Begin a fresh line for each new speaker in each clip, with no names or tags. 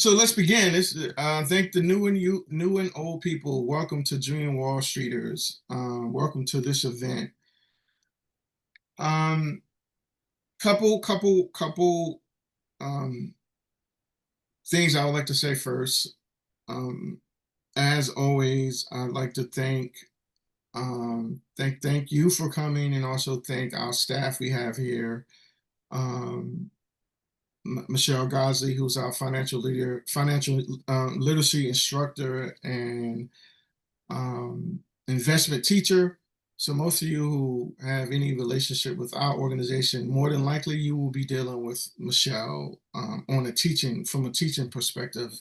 So let's begin. Thank the new and old people. Welcome to Junior Wall Streeters. Welcome to this event. Um, couple um, things I would like to say first. Um, as always, I'd like to thank you for coming, and also thank our staff we have here. Um, Michelle Gosley, who's our financial literacy instructor, and investment teacher. So most of you who have any relationship with our organization, more than likely you will be dealing with Michelle from a teaching perspective.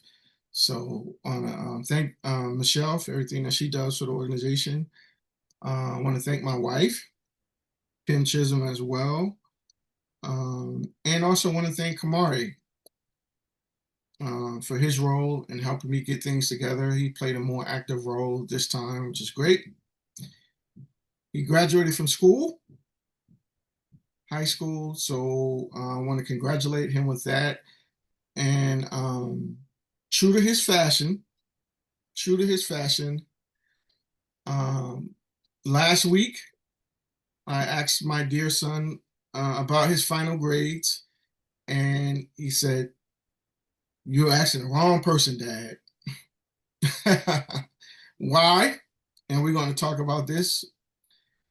So I want to thank Michelle for everything that she does for the organization. I want to thank my wife, Kim Chisholm, as well. And also want to thank Kamari for his role in helping me get things together. He played a more active role this time, which is great. He graduated from high school, so I want to congratulate him with that. And true to his fashion, true to his fashion, um, last week I asked my dear son about his final grades, and he said, "You're asking the wrong person, Dad." Why? And we're going to talk about this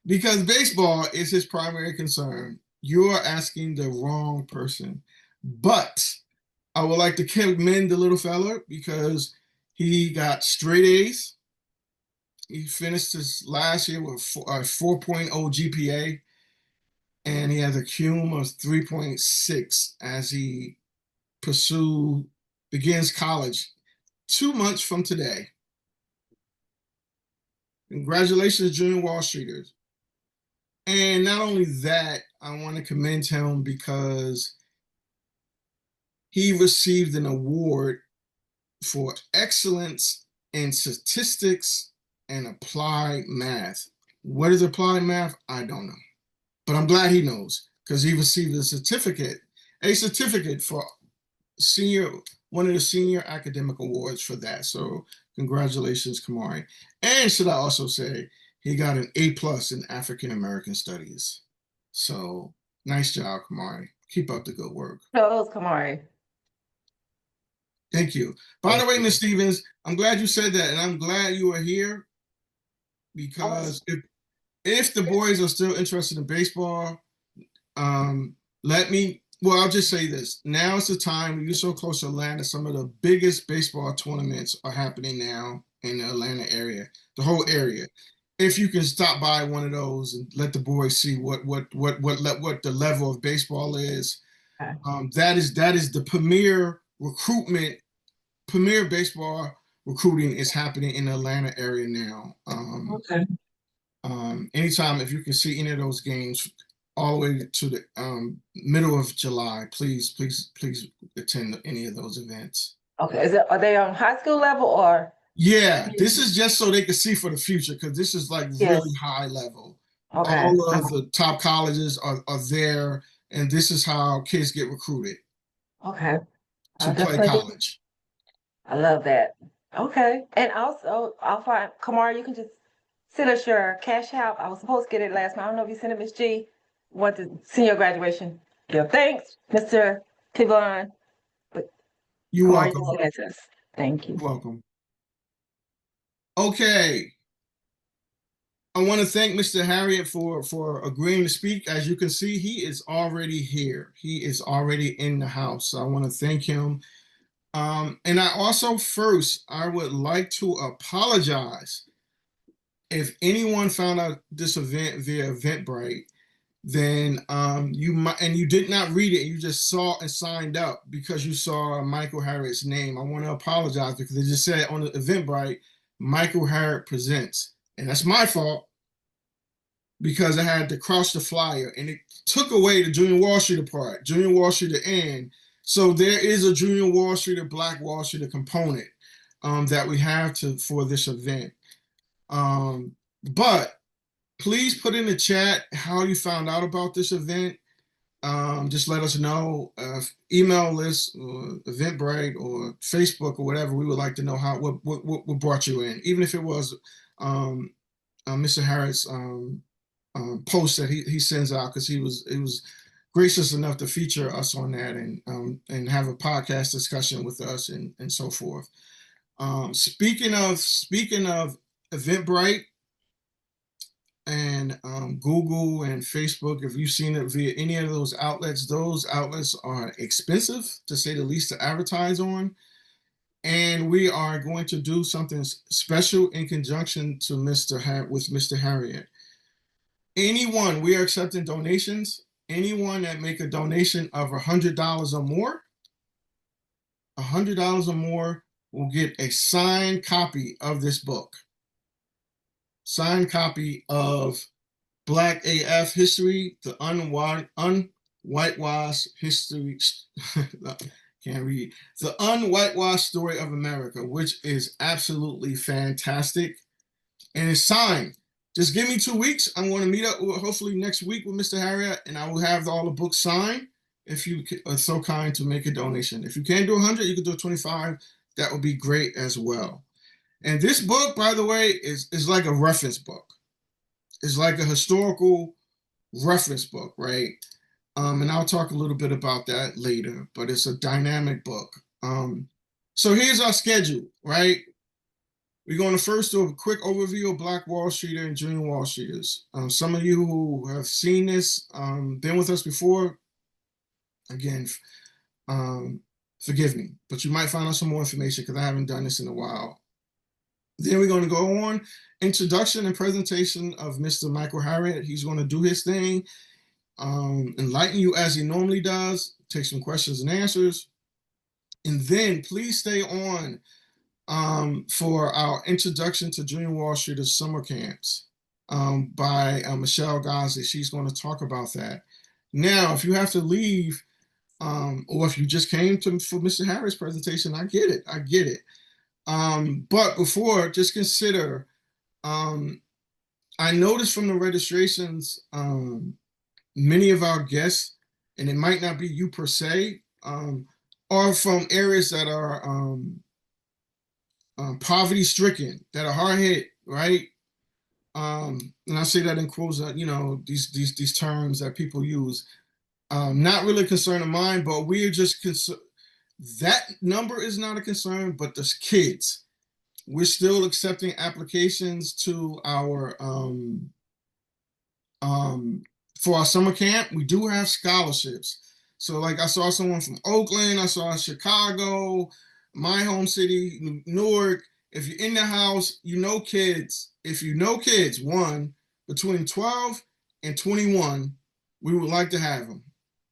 because baseball is his primary concern. You're asking the wrong person. But I would like to commend the little fella because he got straight A's. He finished his last year with a 4.0 GPA, and he has a cum of 3.6 as he begins college 2 months from today. Congratulations, Junior Wall Streeters. And not only that, I want to commend him because he received an award for excellence in statistics and applied math. What is applied math? I don't know. But I'm glad he knows because he received a certificate for one of the senior academic awards for that. So congratulations, Kamari. And should I also say, he got an A+ in African American Studies. So nice job, Kamari. Keep up the good work.
Those, Kamari.
Thank you. By the way, Ms. Stevens, I'm glad you said that, and I'm glad you are here because if the boys are still interested in baseball, I'll just say this. Now is the time. You're so close to Atlanta. Some of the biggest baseball tournaments are happening now in the Atlanta area, the whole area. If you can stop by one of those and let the boys see what the level of baseball is, that is the premier baseball recruiting is happening in the Atlanta area now.
Okay.
Anytime if you can see any of those games all the way to the middle of July, please attend any of those events.
Okay. Are they on high school level or?
Yeah, this is just so they can see for the future because this is like really high level.
Okay.
All of the top colleges are there, and this is how kids get recruited.
Okay.
To play college.
I love that. Okay. And also, I'll find Kamara, you can just send us your cash out. I was supposed to get it last month. I don't know if you sent it, Miss G. Want the senior graduation. Yeah. Thanks, Mr. Tivon. But
You're
Kamara,
welcome.
you can send it to us. Thank you.
You're welcome. Okay. I want to thank Mr. Harriot for agreeing to speak. As you can see, he is already here. He is already in the house. So I want to thank him. And I also I would like to apologize if anyone found out this event via Eventbrite, then you did not read it. You just saw and signed up because you saw Michael Harriot's name. I want to apologize because they just said on the Eventbrite, Michael Harriot presents. And that's my fault because I had to cross the flyer and it took away the Junior Wall Street part, Junior Wall Street to end. So there is a Junior Wall Street, a Black Wall Street component that we have for this event. But please put in the chat how you found out about this event. just let us know, email list or Eventbrite or Facebook or whatever. We would like to know what brought you in, even if it was um, Mr. Harris post that he sends out, because he was gracious enough to feature us on that, and have a podcast discussion with us, and so forth. Speaking of Eventbrite and Google and Facebook, if you've seen it via any of those outlets are expensive, to say the least, to advertise on. And we are going to do something special in conjunction to with Mr. Harriot. Anyone, we are accepting donations. Anyone that make a donation of $100 or more, $100 or more will get a signed copy of this book. Signed copy of Black AF History, the Unwhitewashed History, can't read, the Unwhitewashed Story of America, which is absolutely fantastic. And it's signed. Just give me 2 weeks. I'm going to meet up hopefully next week with Mr. Harriot, and I will have all the books signed if you are so kind to make a donation. If you can't do 100, you can do 25. That would be great as well. And this book, by the way, is like a reference book. It's like a historical reference book, right? And I'll talk a little bit about that later, but it's a dynamic book. So here's our schedule, right? We're going to first do a quick overview of Black Wall Streeter and Junior Wall Streeters. Some of you who have seen this, been with us before, again, forgive me, but you might find out some more information because I haven't done this in a while. Then we're going to go on introduction and presentation of Mr. Michael Harriot. He's going to do his thing, enlighten you as he normally does, take some questions and answers. And then please stay on for our introduction to Junior Wall Streeters summer camps by Michelle Ghazi. She's going to talk about that. Now, if you have to leave, or if you just came for Mr. Harris' presentation, I get it. But before, just consider, I noticed from the registrations, many of our guests, and it might not be you per se, are from areas that are poverty stricken, that are hard hit, right? And I say that in quotes, these terms that people use. Not really a concern of mine, but we're just concerned. That number is not a concern, but the kids. We're still accepting applications to our for our summer camp. We do have scholarships. So like I saw someone from Oakland, I saw Chicago, my home city, Newark. If you're in the house, kids. If you know kids, between 12 and 21, we would like to have them.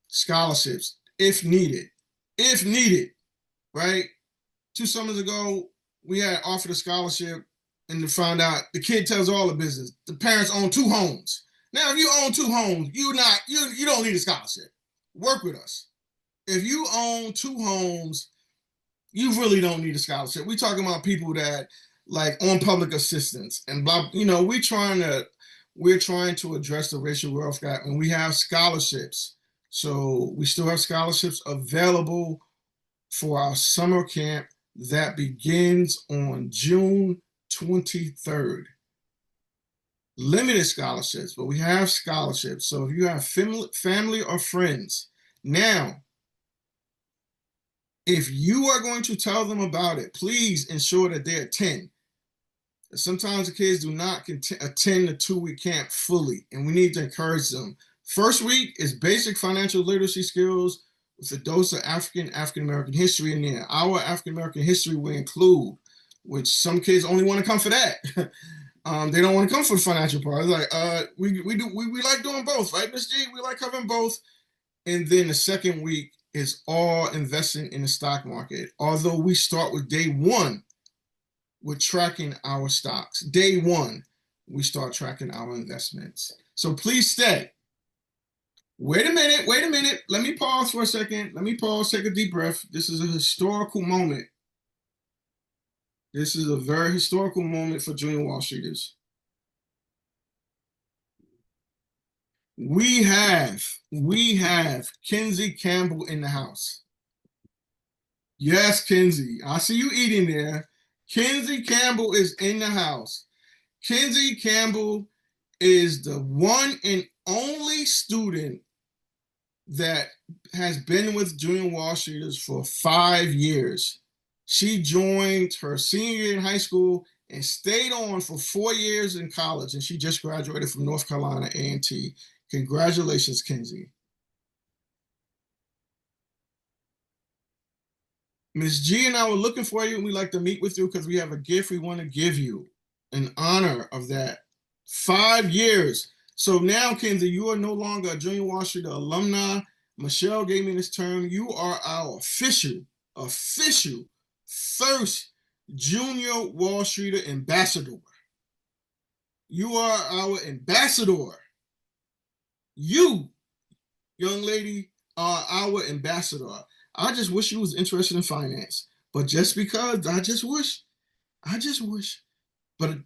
Scholarships, if needed, right? 2 summers ago, we had offered a scholarship, and to find out the kid tells all the business. The parents own 2 homes. Now, if you own 2 homes, you don't need a scholarship. Work with us. If you own 2 homes, you really don't need a scholarship. We're talking about people that like on public assistance and blah. We're trying to address the racial wealth gap, and we have scholarships. So we still have scholarships available for our summer camp that begins on June 23rd. Limited scholarships, but we have scholarships. So if you have family or friends, now, if you are going to tell them about it, please ensure that they attend. Sometimes the kids do not attend the 2-week camp fully, and we need to encourage them. First week is basic financial literacy skills with a dose of African-American history in there. Our African-American history we include, which some kids only want to come for that. They don't want to come for the financial part. It's like, we like doing both, right, Ms. G? We like covering both. And then the second week is all investing in the stock market. Although we start with day 1 with tracking our stocks. Day 1, we start tracking our investments. So please stay. Wait a minute. Let me pause for a second. Take a deep breath. This is a historical moment. This is a very historical moment for Junior Wall Streeters. We have Kinsey Campbell in the house. Yes, Kinsey. I see you eating there. Kinsey Campbell is in the house. Kinsey Campbell is the one and only student that has been with Junior Wall Streeters for 5 years. She joined her senior year in high school and stayed on for 4 years in college, and she just graduated from North Carolina A&T. Congratulations, Kinsey. Miss G and I were looking for you, and we'd like to meet with you because we have a gift we want to give you in honor of that. 5 years. So now, Kinsey, you are no longer a Junior Wall Street alumni. Michelle gave me this term. You are our official first Junior Wall Streeter ambassador. You are our ambassador. You, young lady, are our ambassador. I just wish you was interested in finance. But just because, I just wish. But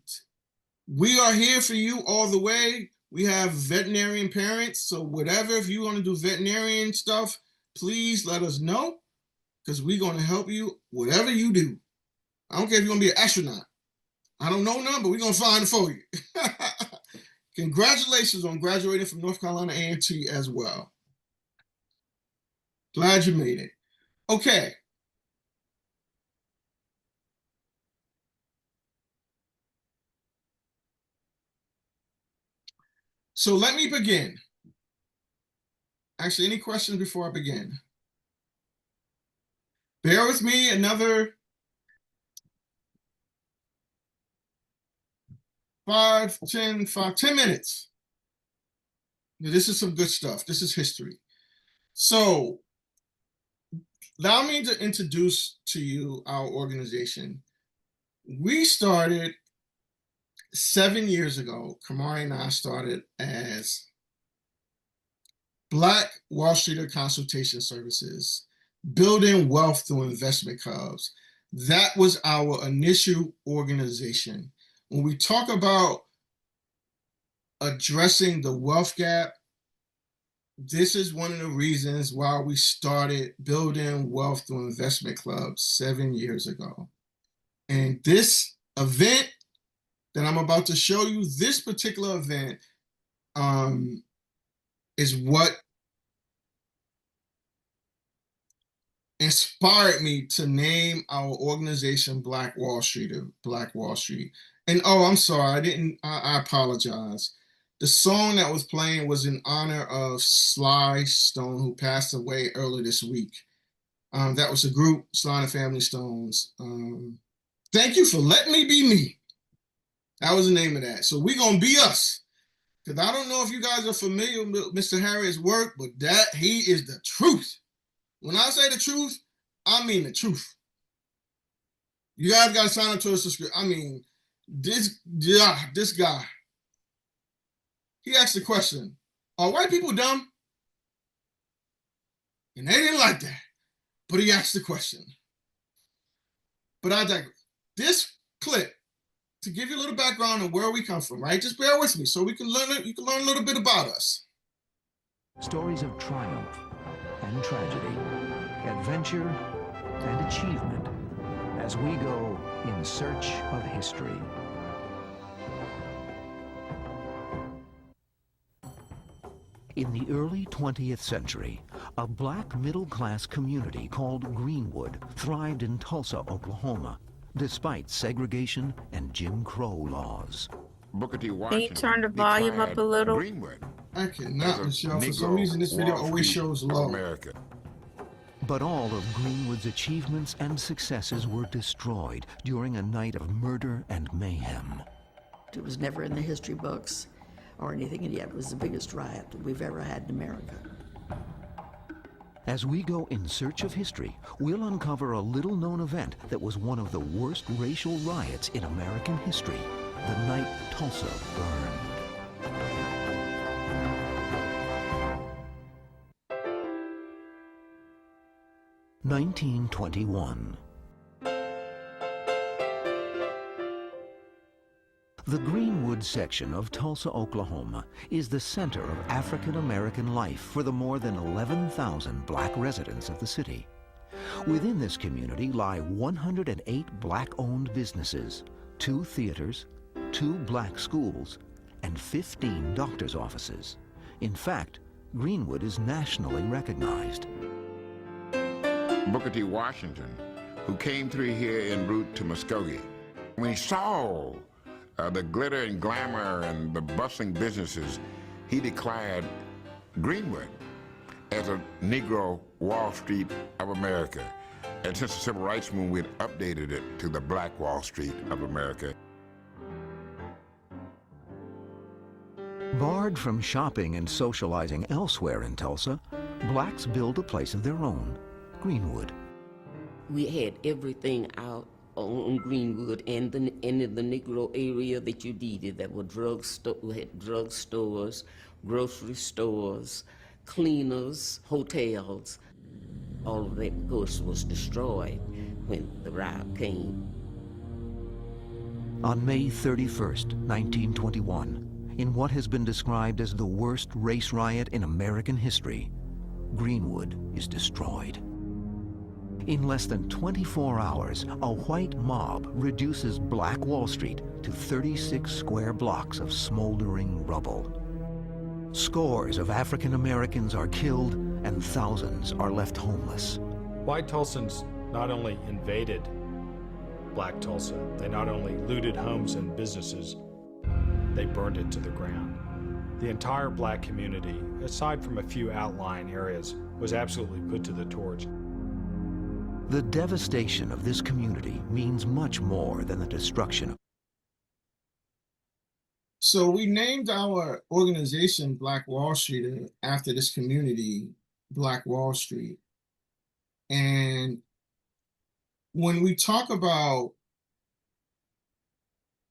we are here for you all the way. We have veterinarian parents. So whatever, if you want to do veterinarian stuff, please let us know because we're going to help you, whatever you do. I don't care if you're going to be an astronaut. I don't know none, but we're going to find it for you. Congratulations on graduating from North Carolina A&T as well. Glad you made it. Okay. So let me begin. Actually, any questions before I begin? Bear with me another 10 minutes. This is some good stuff. This is history. So allow me to introduce to you our organization. We started 7 years ago. Kamari and I started as Black Wall Streeter Consultation Services, building wealth through investment clubs. That was our initial organization. When we talk about addressing the wealth gap, this is one of the reasons why we started building wealth through investment clubs 7 years ago. And this event that I'm about to show you, this particular event, is what inspired me to name our organization Black Wall Street. And oh, I'm sorry, I apologize. The song that was playing was in honor of Sly Stone, who passed away earlier this week. That was the group, Sly and the Family Stones. Thank you for letting me be me. That was the name of that. So we're going to be us. Because I don't know if you guys are familiar with Mr. Harriot's work, but he is the truth. When I say the truth, I mean the truth. You guys got to sign up to a subscription. I mean, this guy, he asked the question, are white people dumb? And they didn't like that. But he asked the question. But I digress. This clip, to give you a little background on where we come from, right? Just bear with me so you can learn a little bit about us.
Stories of triumph and tragedy, adventure and achievement, as we go in search of history. In the early 20th century, a black middle-class community called Greenwood thrived in Tulsa, Oklahoma, despite segregation and Jim Crow laws.
Booker T.
Can you
Washington
turn the volume up a little?
Greenwood
I cannot,
as a
Michelle. For some
Negro
reason, this video
Wall
always
Street
shows
of
low.
America.
But all of Greenwood's achievements and successes were destroyed during a night of murder and mayhem.
It was never in the history books or anything, and yet it was the biggest riot that we've ever had in America.
As we go in search of history, we'll uncover a little-known event that was one of the worst racial riots in American history, the night Tulsa burned. 1921. The Greenwood section of Tulsa, Oklahoma is the center of African American life for the more than 11,000 black residents of the city. Within this community lie 108 black-owned businesses, 2 theaters, 2 black schools, and 15 doctor's offices. In fact, Greenwood is nationally recognized.
Booker T. Washington, who came through here en route to Muskogee, when he saw the glitter and glamour and the bustling businesses, he declared Greenwood as a Negro Wall Street of America. And since the Civil Rights Movement, we had updated it to the Black Wall Street of America.
Barred from shopping and socializing elsewhere in Tulsa, blacks build a place of their own, Greenwood.
We had everything out on Greenwood and in the Negro area that you needed. There were we had drugstores, grocery stores, cleaners, hotels. All of that, of course, was destroyed when the riot came.
On May 31st, 1921, in what has been described as the worst race riot in American history, Greenwood is destroyed. In less than 24 hours, a white mob reduces Black Wall Street to 36 square blocks of smoldering rubble. Scores of African Americans are killed and thousands are left homeless.
White Tulsans not only invaded Black Tulsa, they not only looted homes and businesses, they burned it to the ground. The entire black community, aside from a few outlying areas, was absolutely put to the torch.
The devastation of this community means much more than the destruction.
So we named our organization Black Wall Street after this community, Black Wall Street. And when we talk about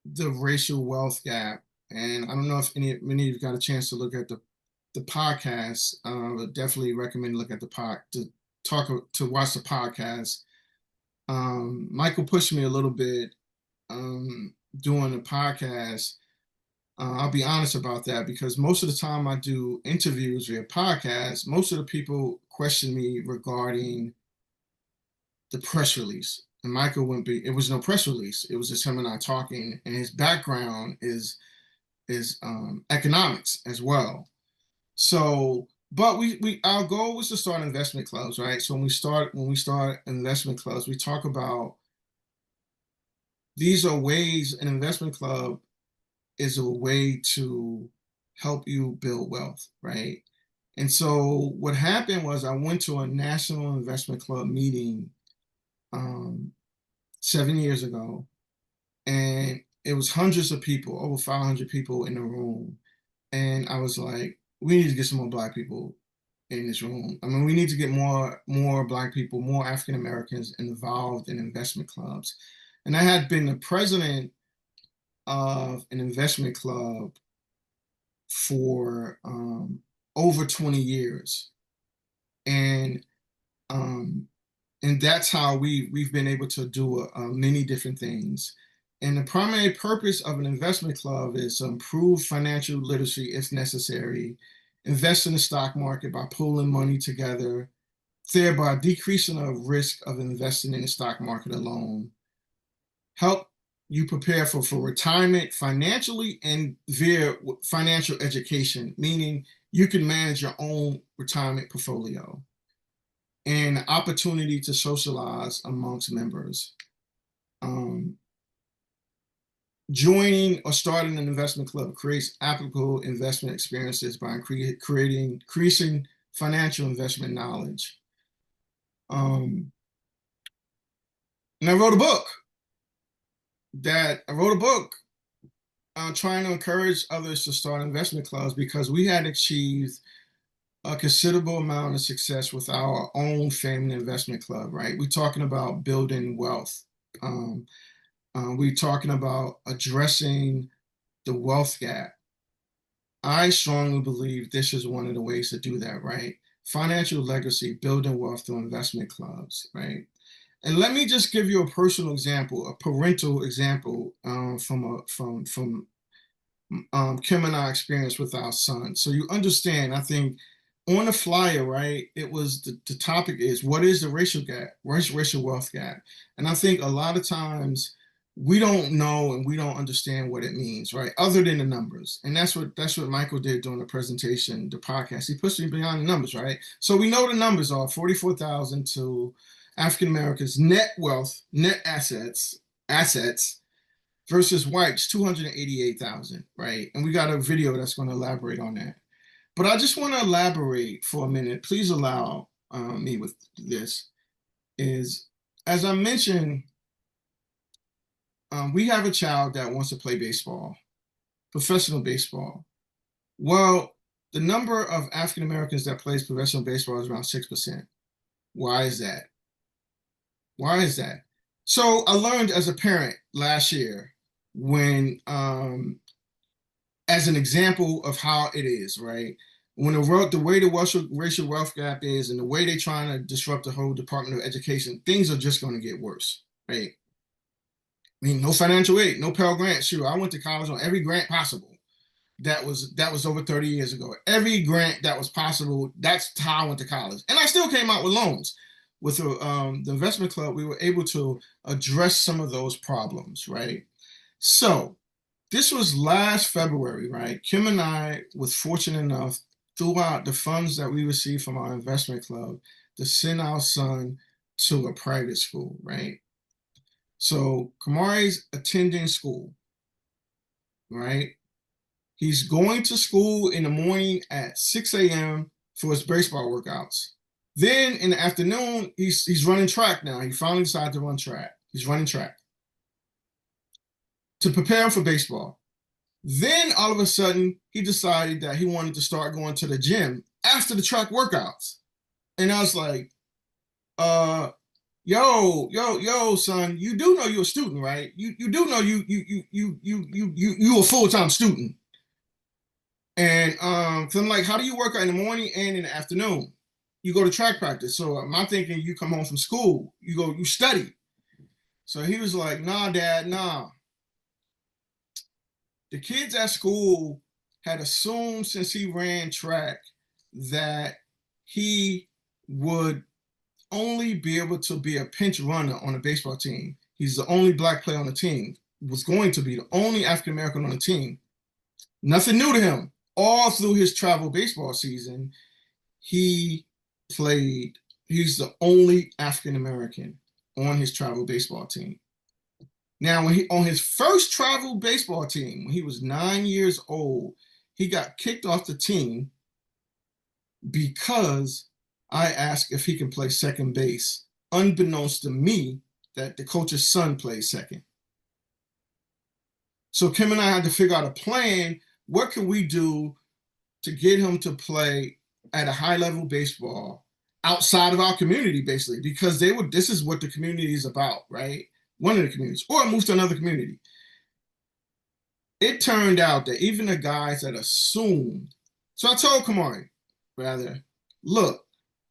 the racial wealth gap, and I don't know if many of you got a chance to look at the podcast, I would definitely recommend look at to watch the podcast. Michael pushed me a little bit doing the podcast. I'll be honest about that, because most of the time I do interviews via podcast, most of the people question me regarding the press release. And Michael wouldn't be, it was no press release. It was just him and I talking, and his background is economics as well. So, but our goal was to start investment clubs, right? So when we start investment clubs, we talk about these are ways. An investment club is a way to help you build wealth, right? And so what happened was I went to a national investment club meeting 7 years ago, and it was hundreds of people, over 500 people in the room. And I was like, we need to get some more Black people in this room. I mean, we need to get more Black people, more African Americans involved in investment clubs. And I had been the president of an investment club for over 20 years. And that's how we've been able to do many different things. And the primary purpose of an investment club is to improve financial literacy if necessary, invest in the stock market by pooling money together, thereby decreasing the risk of investing in the stock market alone, help you prepare for retirement financially and via financial education, meaning you can manage your own retirement portfolio, and opportunity to socialize amongst members. Joining or starting an investment club creates applicable investment experiences by increasing financial investment knowledge. And I wrote a book trying to encourage others to start investment clubs, because we had achieved a considerable amount of success with our own family investment club, right? We're talking about building wealth. We're talking about addressing the wealth gap. I strongly believe this is one of the ways to do that, right? Financial legacy, building wealth through investment clubs, right? And let me just give you a personal example, a parental example from Kim and I experienced with our son. So you understand, I think on the flyer, right, it was the topic is what is the racial gap, racial wealth gap? And I think a lot of times we don't know and we don't understand what it means, right? Other than the numbers. And that's what Michael did during the presentation, the podcast. He pushed me beyond the numbers, right? So we know the numbers are 44,000 to African Americans net wealth, net assets versus whites 288,000, right? And we got a video that's going to elaborate on that. But I just want to elaborate for a minute. Please allow me with this. Is as I mentioned, we have a child that wants to play baseball, professional baseball. Well, the number of African Americans that plays professional baseball is around 6%. Why is that? Why is that? So I learned as a parent last year when, as an example of how it is, right? When the way the racial wealth gap is and the way they're trying to disrupt the whole Department of Education, things are just going to get worse, right? I mean, no financial aid, no Pell Grant. Sure, I went to college on every grant possible. That was over 30 years ago. Every grant that was possible, that's how I went to college. And I still came out with loans. With the investment club, we were able to address some of those problems, right? So this was last February, right? Kim and I was fortunate enough throughout the funds that we received from our investment club to send our son to a private school, right? So Kamari's attending school, right? He's going to school in the morning at 6 a.m. for his baseball workouts. Then in the afternoon, he's running track now. He finally decided to run track. He's running track to prepare him for baseball. Then all of a sudden, he decided that he wanted to start going to the gym after the track workouts. And I was like, yo, son, you do know you're a student, right? You do know you a full-time student. And so I'm like, how do you work out in the morning and in the afternoon? You go to track practice. So I'm thinking you come home from school, you study. So he was like, nah, Dad, nah. The kids at school had assumed since he ran track that he would only be able to be a pinch runner on a baseball team. He's the only black player on the team, was going to be the only African American on the team. Nothing new to him. All through his travel baseball season, he's the only African American on his travel baseball team. Now, on his first travel baseball team, when he was 9 years old, he got kicked off the team because I asked if he can play second base, unbeknownst to me that the coach's son plays second. So Kim and I had to figure out a plan. What can we do to get him to play at a high level baseball outside of our community, basically? Because this is what the community is about, right? One of the communities, or move to another community. It turned out that even the guys that assumed, so I told Kamari, look,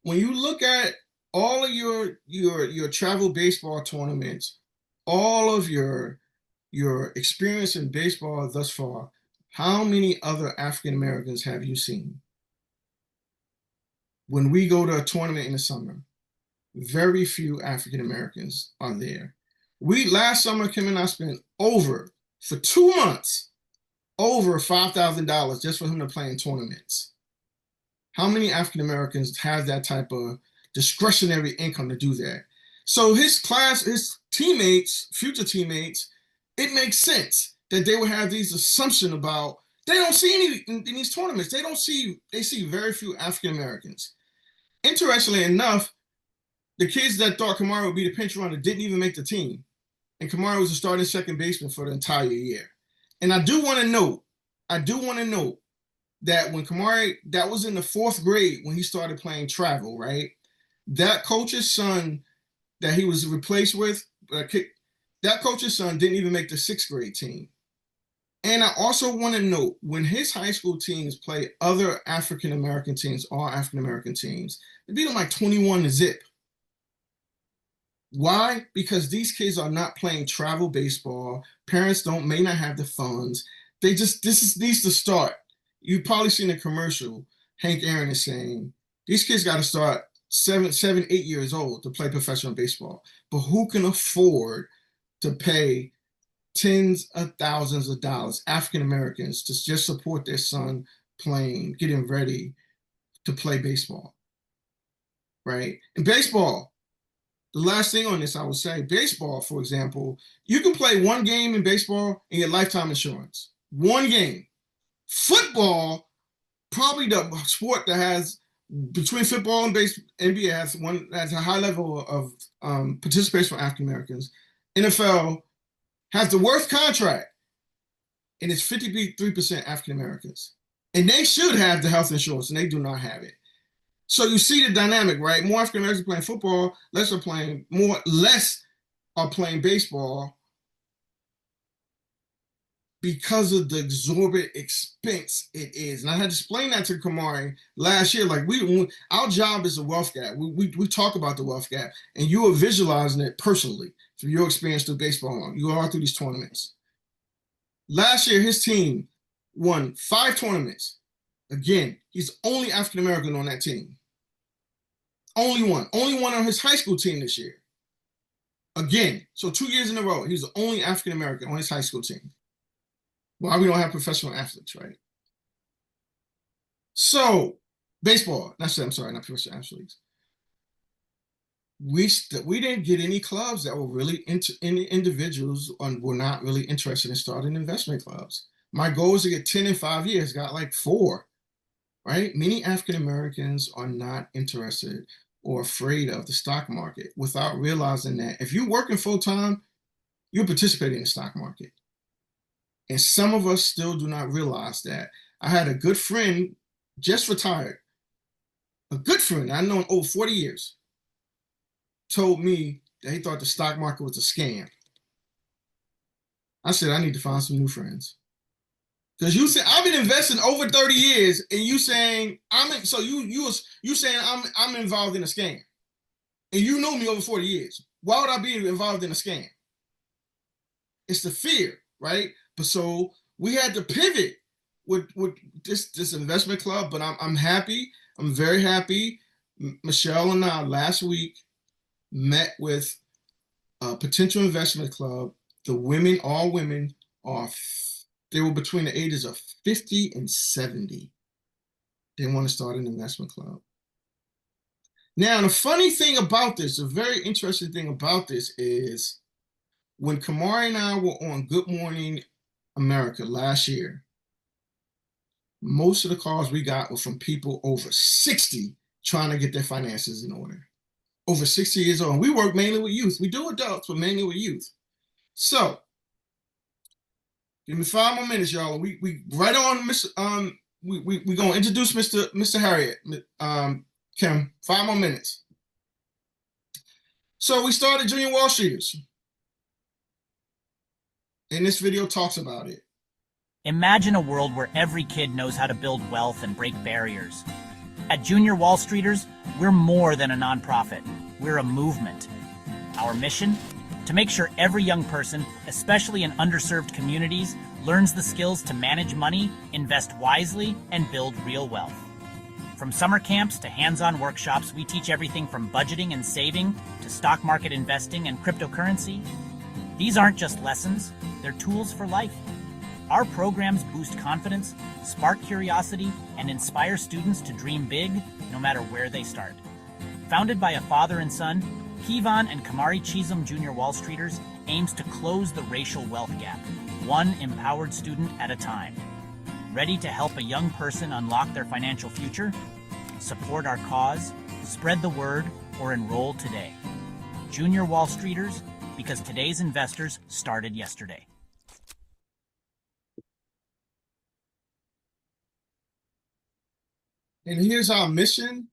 when you look at all of your travel baseball tournaments, all of your experience in baseball thus far, how many other African Americans have you seen? When we go to a tournament in the summer, very few African Americans are there. Last summer, Kim and I spent for 2 months, over $5,000 just for him to play in tournaments. How many African Americans have that type of discretionary income to do that? So his teammates, future teammates, it makes sense that they would have these assumptions about, they don't see any in these tournaments. They see very few African Americans. Interestingly enough, the kids that thought Kamari would be the pinch runner didn't even make the team. And Kamari was a starting second baseman for the entire year. And I do want to note that when Kamari, that was in the 4th grade when he started playing travel, right? That coach's son that he was replaced with, that coach's son didn't even make the 6th grade team. And I also want to note, when his high school teams play other African American teams, all African American teams, they beat them like 21-0. Why? Because these kids are not playing travel baseball. Parents may not have the funds. this needs to start. You've probably seen a commercial. Hank Aaron is saying these kids got to start 7, 8 years old to play professional baseball. But who can afford to pay tens of thousands of dollars, African Americans, to just support their son playing, getting ready to play baseball, right? In baseball, the last thing on this, I would say, baseball, for example, you can play one game in baseball and get lifetime insurance. One game. Football, probably the sport that has, between football and NBA has a high level of participation from African Americans. NFL has the worst contract, and it's 53% African Americans. And they should have the health insurance, and they do not have it. So you see the dynamic, right? More African Americans playing football, less are playing baseball because of the exorbitant expense it is. And I had to explain that to Kamari last year. Like our job is a wealth gap. We talk about the wealth gap, and you are visualizing it personally from your experience through baseball. You go out through these tournaments. Last year, his team won 5 tournaments. Again, he's only African American on that team. Only one on his high school team this year. Again, so 2 years in a row, he's the only African American on his high school team. Why we don't have professional athletes, right? So, baseball. Not professional athletes. We didn't get any clubs that were really any individuals were not really interested in starting investment clubs. My goal is to get 10 in 5 years. Got like 4, right? Many African Americans are not interested or afraid of the stock market without realizing that if you're working full time, you're participating in the stock market. And some of us still do not realize that. I had a good friend, just retired, a good friend I've known over 40 years, told me that he thought the stock market was a scam. I said, I need to find some new friends. Because you said I've been investing over 30 years, and you saying you saying I'm involved in a scam. And you know me over 40 years. Why would I be involved in a scam? It's the fear, right? But so we had to pivot with this investment club, but I'm happy. I'm very happy. Michelle and I last week met with a potential investment club. The women, all women, they were between the ages of 50 and 70. They want to start an investment club. Now, the funny thing about this, the very interesting thing about this is when Kamari and I were on Good Morning America last year, most of the calls we got were from people over 60 trying to get their finances in order. Over 60 years old. And we work mainly with youth. We do adults, but mainly with youth. So, give me 5 more minutes, y'all. We right on, we gonna introduce Mr. Harriot. Kim, 5 more minutes. So we started Junior Wall Streeters. And this video talks about it.
Imagine a world where every kid knows how to build wealth and break barriers. At Junior Wall Streeters, we're more than a nonprofit. We're a movement. Our mission? To make sure every young person, especially in underserved communities, learns the skills to manage money, invest wisely, and build real wealth. From summer camps to hands-on workshops, we teach everything from budgeting and saving to stock market investing and cryptocurrency. These aren't just lessons, they're tools for life. Our programs boost confidence, spark curiosity, and inspire students to dream big no matter where they start. Founded by a father and son, Kevon and Kamari Chisholm Junior Wall Streeters aims to close the racial wealth gap, one empowered student at a time. Ready to help a young person unlock their financial future? Support our cause, spread the word, or enroll today. Junior Wall Streeters, because today's investors started yesterday.
And here's our mission.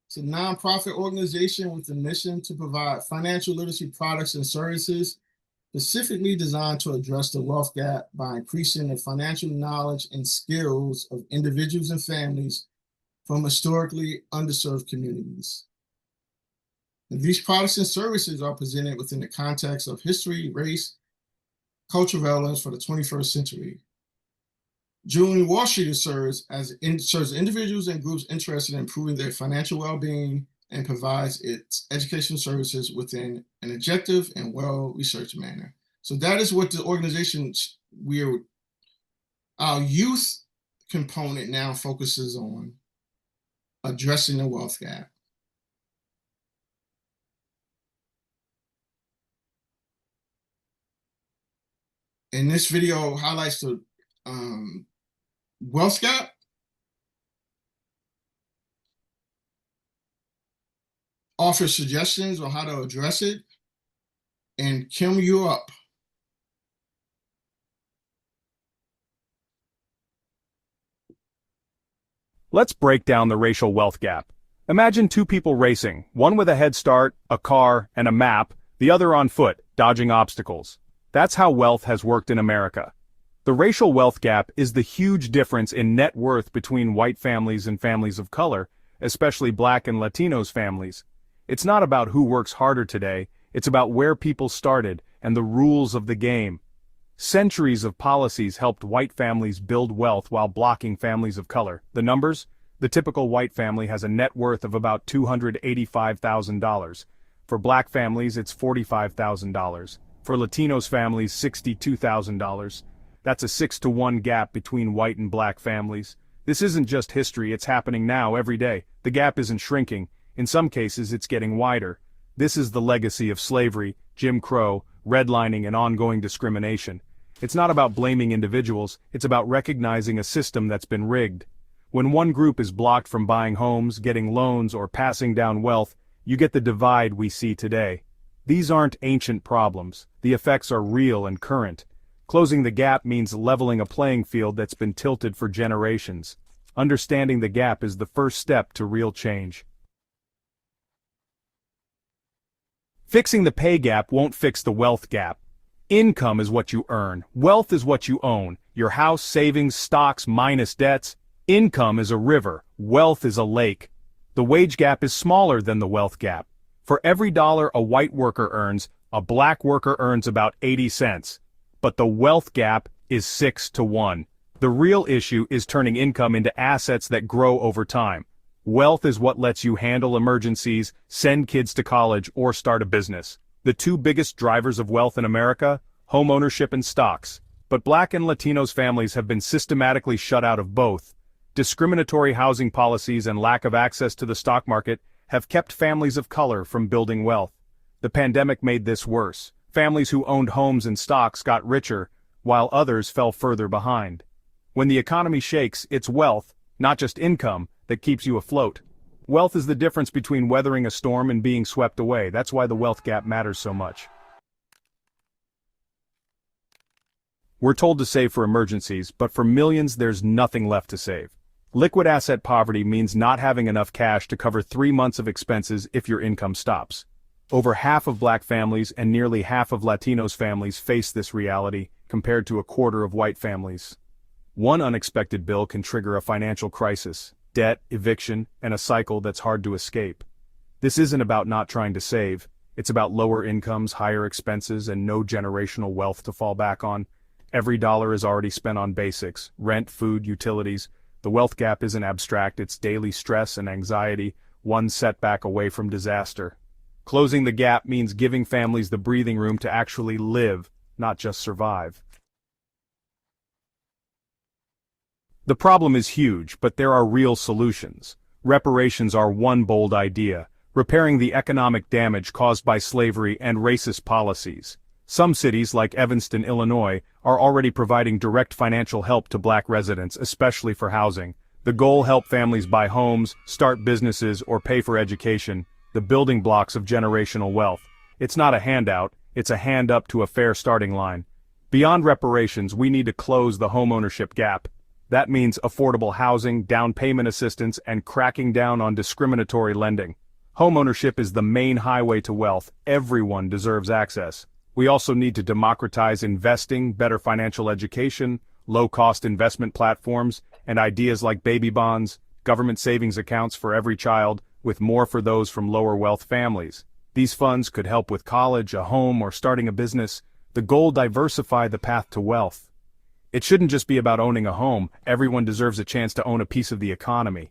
It's a nonprofit organization with the mission to provide financial literacy products and services specifically designed to address the wealth gap by increasing the financial knowledge and skills of individuals and families from historically underserved communities. And these products and services are presented within the context of history, race, cultural relevance for the 21st century. Junior Wall Street serves individuals and groups interested in improving their financial well-being and provides its educational services within an objective and well-researched manner. So that is what the organization our youth component now focuses on, addressing the wealth gap. And this video highlights the wealth gap, offers suggestions on how to address it, and Kim, you up.
Let's break down the racial wealth gap. Imagine two people racing, one with a head start, a car, and a map, the other on foot, dodging obstacles. That's how wealth has worked in America. The racial wealth gap is the huge difference in net worth between white families and families of color, especially Black and Latinos families. It's not about who works harder today, it's about where people started and the rules of the game. Centuries of policies helped white families build wealth while blocking families of color. The numbers? The typical white family has a net worth of about $285,000. For Black families, it's $45,000. For Latinos families, $62,000. That's a 6-to-1 gap between white and Black families. This isn't just history, it's happening now every day. The gap isn't shrinking. In some cases, it's getting wider. This is the legacy of slavery, Jim Crow, redlining, and ongoing discrimination. It's not about blaming individuals, it's about recognizing a system that's been rigged. When one group is blocked from buying homes, getting loans, or passing down wealth, you get the divide we see today. These aren't ancient problems. The effects are real and current. Closing the gap means leveling a playing field that's been tilted for generations. Understanding the gap is the first step to real change. Fixing the pay gap won't fix the wealth gap. Income is what you earn. Wealth is what you own. Your house, savings, stocks, minus debts. Income is a river. Wealth is a lake. The wage gap is smaller than the wealth gap. For every dollar a white worker earns, a Black worker earns about 80 cents. But the wealth gap is 6-to-1. The real issue is turning income into assets that grow over time. Wealth is what lets you handle emergencies, send kids to college, or start a business. The two biggest drivers of wealth in America? Home ownership and stocks. But Black and Latinos families have been systematically shut out of both. Discriminatory housing policies and lack of access to the stock market have kept families of color from building wealth. The pandemic made this worse. Families who owned homes and stocks got richer, while others fell further behind. When the economy shakes, it's wealth, not just income, that keeps you afloat. Wealth is the difference between weathering a storm and being swept away. That's why the wealth gap matters so much. We're told to save for emergencies, but for millions there's nothing left to save. Liquid asset poverty means not having enough cash to cover 3 months of expenses if your income stops. Over half of Black families and nearly half of Latinos families face this reality, compared to a quarter of white families. One unexpected bill can trigger a financial crisis, debt, eviction, and a cycle that's hard to escape. This isn't about not trying to save, it's about lower incomes, higher expenses, and no generational wealth to fall back on. Every dollar is already spent on basics, rent, food, utilities. The wealth gap isn't abstract, it's daily stress and anxiety, one setback away from disaster. Closing the gap means giving families the breathing room to actually live, not just survive. The problem is huge, but there are real solutions. Reparations are one bold idea, repairing the economic damage caused by slavery and racist policies. Some cities, like Evanston, Illinois, are already providing direct financial help to Black residents, especially for housing. The goal: help families buy homes, start businesses, or pay for education, the building blocks of generational wealth. It's not a handout, it's a hand up to a fair starting line. Beyond reparations, we need to close the homeownership gap. That means affordable housing, down payment assistance, and cracking down on discriminatory lending. Homeownership is the main highway to wealth. Everyone deserves access. We also need to democratize investing, better financial education, low-cost investment platforms, and ideas like baby bonds, government savings accounts for every child, with more for those from lower wealth families. These funds could help with college, a home, or starting a business. The goal: diversify the path to wealth. It shouldn't just be about owning a home. Everyone deserves a chance to own a piece of the economy.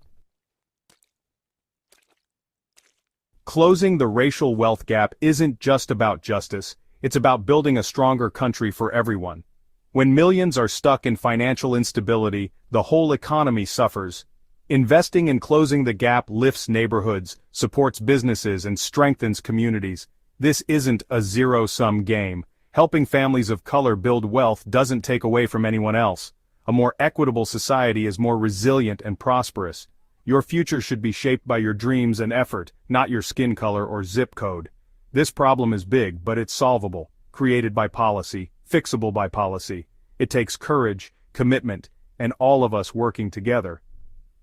Closing the racial wealth gap isn't just about justice, it's about building a stronger country for everyone. When millions are stuck in financial instability, the whole economy suffers. Investing in closing the gap lifts neighborhoods, supports businesses, and strengthens communities. This isn't a zero-sum game. Helping families of color build wealth doesn't take away from anyone else. A more equitable society is more resilient and prosperous. Your future should be shaped by your dreams and effort, not your skin color or zip code. This problem is big, but it's solvable, created by policy, fixable by policy. It takes courage, commitment, and all of us working together.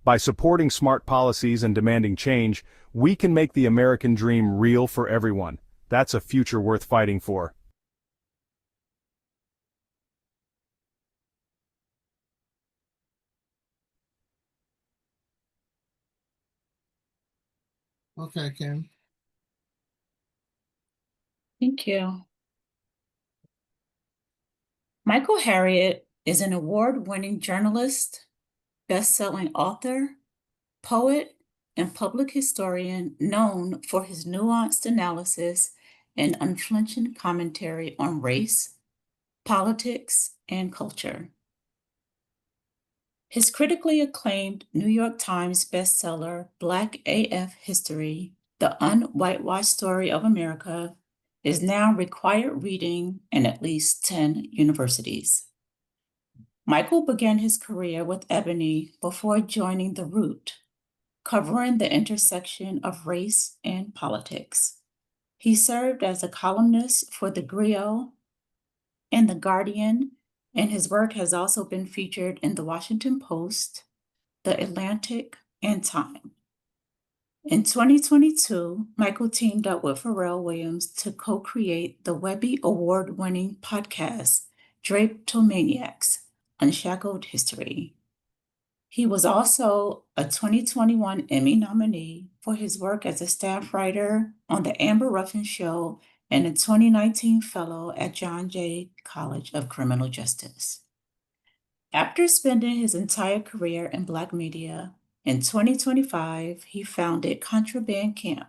By supporting smart policies and demanding change, we can make the American dream real for everyone. That's a future worth fighting for.
Okay, Kim.
Thank you. Michael Harriot is an award-winning journalist, best-selling author, poet, and public historian known for his nuanced analysis and unflinching commentary on race, politics, and culture. His critically acclaimed New York Times bestseller, Black AF History, The Un-Whitewashed Story of America, is now required reading in at least 10 universities. Michael began his career with Ebony before joining The Root, covering the intersection of race and politics. He served as a columnist for The Griot and The Guardian, and his work has also been featured in The Washington Post, The Atlantic, and Time. In 2022, Michael teamed up with Pharrell Williams to co-create the Webby Award-winning podcast, Drapetomaniacs: Unshackled History. He was also a 2021 Emmy nominee for his work as a staff writer on The Amber Ruffin Show and a 2019 fellow at John Jay College of Criminal Justice. After spending his entire career in Black media, in 2025, he founded Contraband Camp,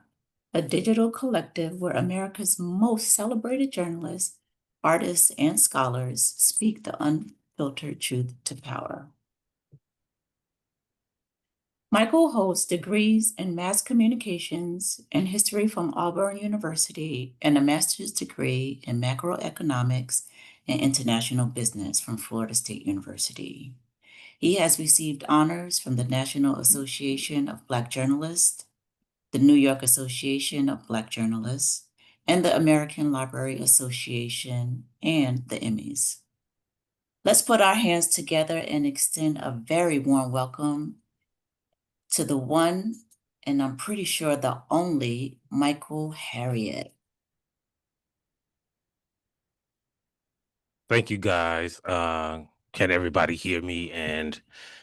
a digital collective where America's most celebrated journalists, artists, and scholars speak the unfiltered truth to power. Michael holds degrees in mass communications and history from Auburn University and a master's degree in macroeconomics and international business from Florida State University. He has received honors from the National Association of Black Journalists, the New York Association of Black Journalists, and the American Library Association, and the Emmys. Let's put our hands together and extend a very warm welcome to the one, and I'm pretty sure the only, Michael Harriot.
Thank you, guys. Can everybody hear me and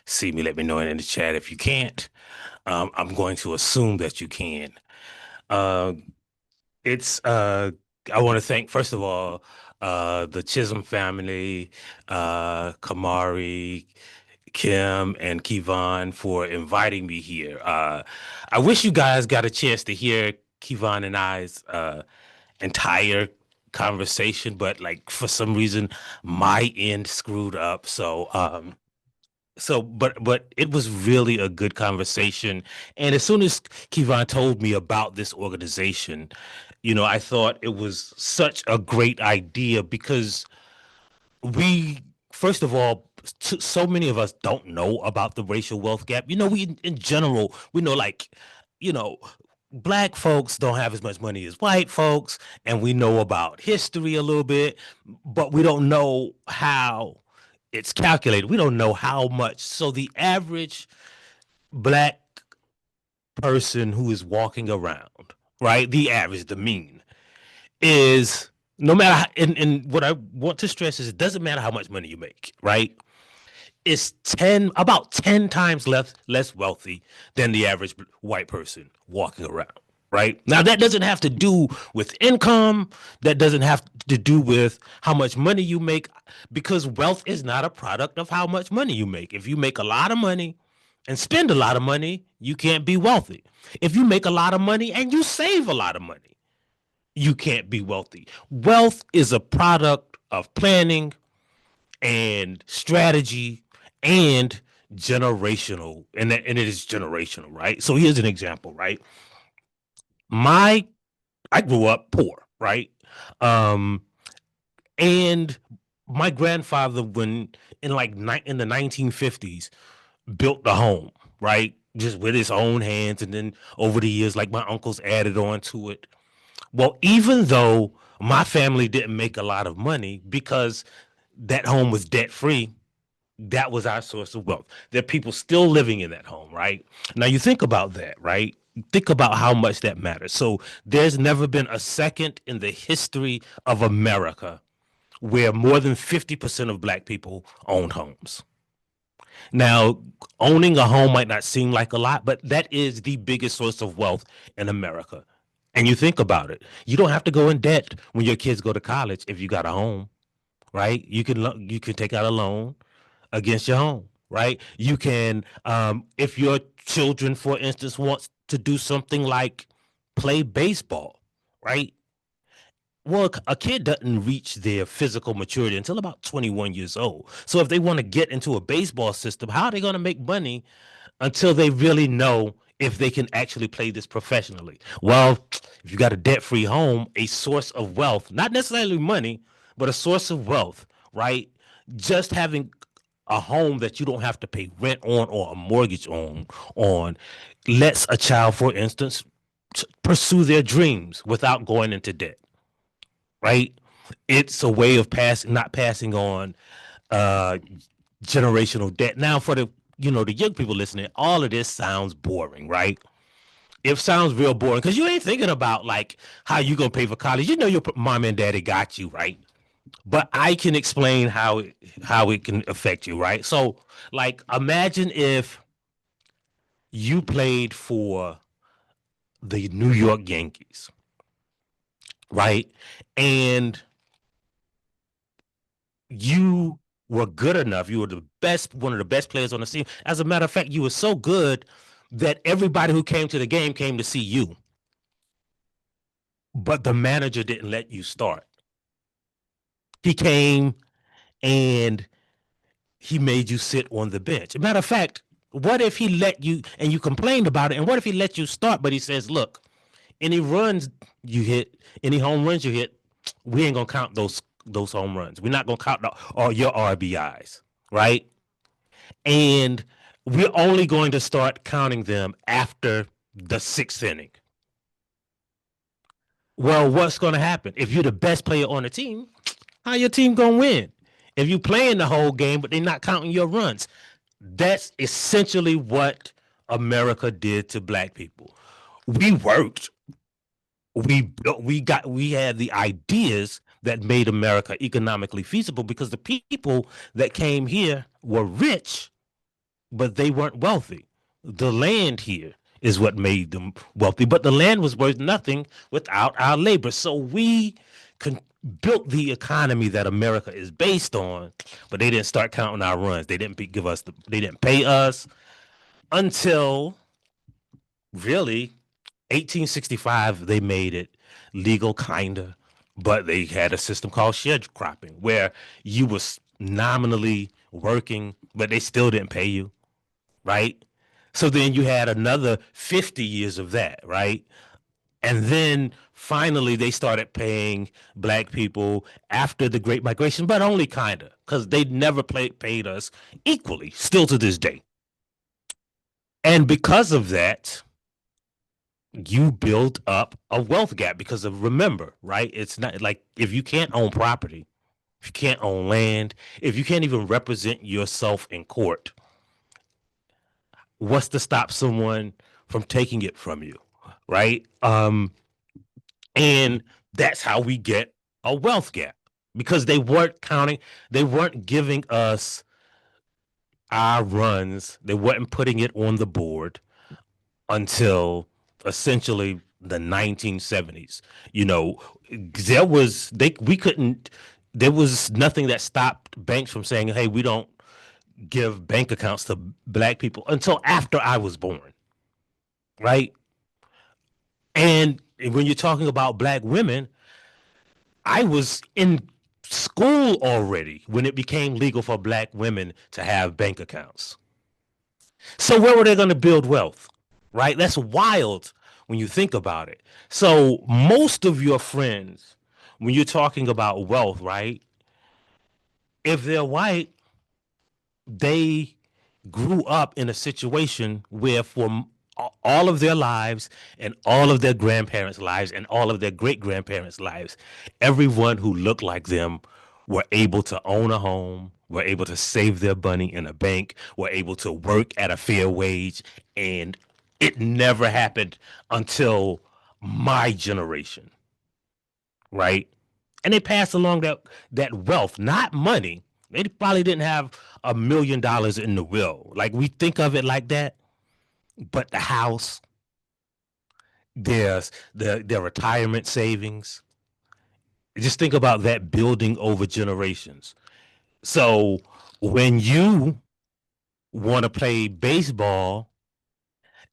see me? Let me know in the chat if you can't. I'm going to assume that you can. I want to thank, first of all, the Chisholm family, Kamari, Kim, and Kevon for inviting me here. I wish you guys got a chance to hear Kevon and I's entire conversation, but like for some reason my end screwed up. But it was really a good conversation. And as soon as Kevon told me about this organization, I thought it was such a great idea because first of all, so many of us don't know about the racial wealth gap. We in general, we know Black folks don't have as much money as white folks, and we know about history a little bit, but we don't know how it's calculated. We don't know how much. So the average Black person who is walking around, right? The average, the mean, is no matter, and what I want to stress is it doesn't matter how much money you make, right? It's about 10 times less wealthy than the average white person walking around, right? Now, that doesn't have to do with income. That doesn't have to do with how much money you make, because wealth is not a product of how much money you make. If you make a lot of money and spend a lot of money, you can't be wealthy. If you make a lot of money and you save a lot of money, you can't be wealthy. Wealth is a product of planning and strategy and generational, and it is generational, right? So here's an example, right? I grew up poor, right? Um, and my grandfather, when in the 1950s, built the home, right? Just with his own hands, and then over the years, like my uncles added on to it. Well, even though my family didn't make a lot of money because that home was debt free, that was our source of wealth. There are people still living in that home, right? Now you think about that, right? Think about how much that matters. So there's never been a second in the history of America where more than 50% of Black people owned homes. Now, owning a home might not seem like a lot, but that is the biggest source of wealth in America. And you think about it, you don't have to go in debt when your kids go to college if you got a home, right? You can take out a loan against your home, right? You can, if your children, for instance, wants to do something like play baseball, right? Well, a kid doesn't reach their physical maturity until about 21 years old. So if they want to get into a baseball system, how are they going to make money until they really know if they can actually play this professionally? Well, if you got a debt-free home, a source of wealth, not necessarily money, but a source of wealth, right? Just having a home that you don't have to pay rent on or a mortgage on lets a child, for instance, pursue their dreams without going into debt, right? It's a way of not passing on generational debt. Now, for the young people listening, all of this sounds boring, right? It sounds real boring because you ain't thinking about like how you gonna pay for college. You know your mom and daddy got you, right? But I can explain how it can affect you, right? So, like, imagine if you played for the New York Yankees, right? And you were good enough. You were one of the best players on the team. As a matter of fact, you were so good that everybody who came to the game came to see you. But the manager didn't let you start. He came and he made you sit on the bench. As a matter of fact, what if he let you, and you complained about it, and what if he let you start, but he says, look, any runs you hit, any home runs you hit, we ain't gonna count those home runs. We're not gonna count all your RBIs, right? And we're only going to start counting them after the 6th inning. Well, what's going to happen? If you're the best player on the team, how your team going to win? If you playing the whole game, but they're not counting your runs. That's essentially what America did to Black people. We worked. We built, we had the ideas that made America economically feasible because the people that came here were rich, but they weren't wealthy. The land here is what made them wealthy, but the land was worth nothing without our labor. So we built the economy that America is based on, but they didn't start counting our runs. They didn't they didn't pay us until really 1865. They made it legal, kinda, but they had a system called sharecropping where you was nominally working, but they still didn't pay you, right? So then you had another 50 years of that, right? And then finally they started paying Black people after the Great Migration, but only kind of, because they never paid us equally, still to this day. And because of that, you build up a wealth gap because of, remember, right? It's not like if you can't own property, if you can't own land, if you can't even represent yourself in court, what's to stop someone from taking it from you, right? And that's how we get a wealth gap, because they weren't giving us our runs, they weren't putting it on the board until essentially the 1970s. There was nothing that stopped banks from saying, hey, we don't give bank accounts to black people until after I was born, right? And when you're talking about black women, I was in school already when it became legal for black women to have bank accounts. So where were they going to build wealth, right? That's wild when you think about it. So most of your friends, when you're talking about wealth, right? If they're white, they grew up in a situation where for all of their lives and all of their grandparents' lives and all of their great-grandparents' lives, everyone who looked like them were able to own a home, were able to save their money in a bank, were able to work at a fair wage, and it never happened until my generation, right? And they passed along that wealth, not money. They probably didn't have $1 million in the will. Like we think of it like that, but the house, there's their retirement savings. Just think about that building over generations. So when you want to play baseball,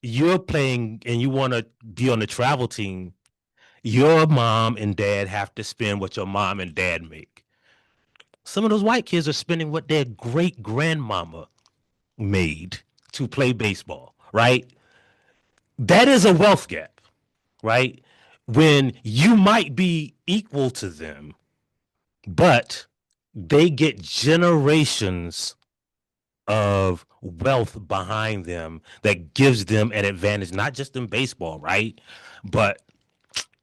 you're playing and you want to be on the travel team, your mom and dad have to spend what your mom and dad make. Some of those white kids are spending what their great grandmama made to play baseball, right? That is a wealth gap, right? When you might be equal to them, but they get generations of wealth behind them that gives them an advantage, not just in baseball, right? But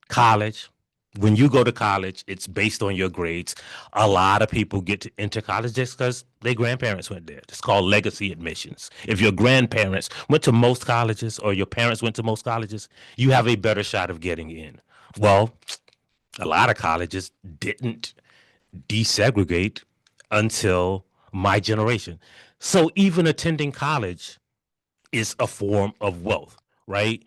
college. When you go to college, it's based on your grades. A lot of people get to enter college just because their grandparents went there. It's called legacy admissions. If your grandparents went to most colleges or your parents went to most colleges, you have a better shot of getting in. Well, a lot of colleges didn't desegregate until my generation. So even attending college is a form of wealth, right?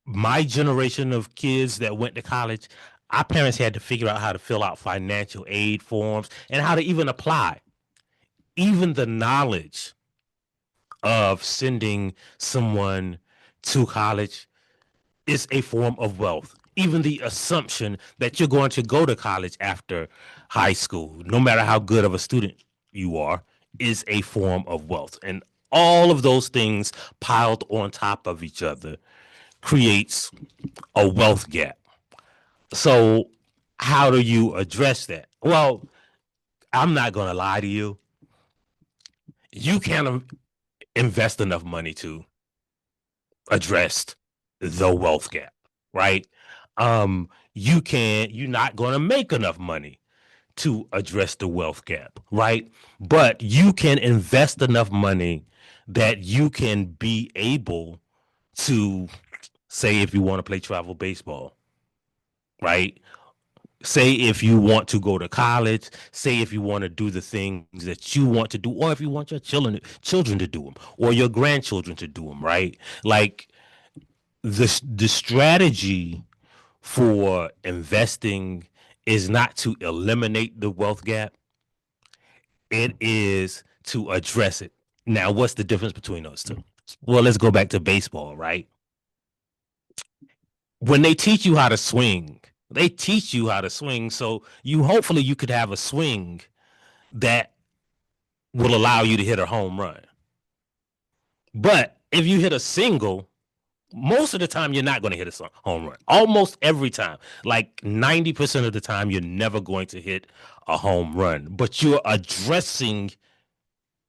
My generation of kids that went to college, our parents had to figure out how to fill out financial aid forms and how to even apply. Even the knowledge of sending someone to college is a form of wealth. Even the assumption that you're going to go to college after high school, no matter how good of a student you are, is a form of wealth. And all of those things piled on top of each other creates a wealth gap. So how do you address that? Well, I'm not going to lie to you. You can't invest enough money to address the wealth gap, right? You're not going to make enough money to address the wealth gap, right? But you can invest enough money that you can be able to, say, if you want to play travel baseball, right? Say if you want to go to college, say if you want to do the things that you want to do, or if you want your children to do them, or your grandchildren to do them, right? Like the strategy for investing is not to eliminate the wealth gap. It is to address it. Now, what's the difference between those two? Well, let's go back to baseball, right? When they teach you how to swing, they teach you how to swing. So hopefully you could have a swing that will allow you to hit a home run. But if you hit a single, most of the time you're not going to hit a home run. Almost every time, like 90% of the time, you're never going to hit a home run. But you're addressing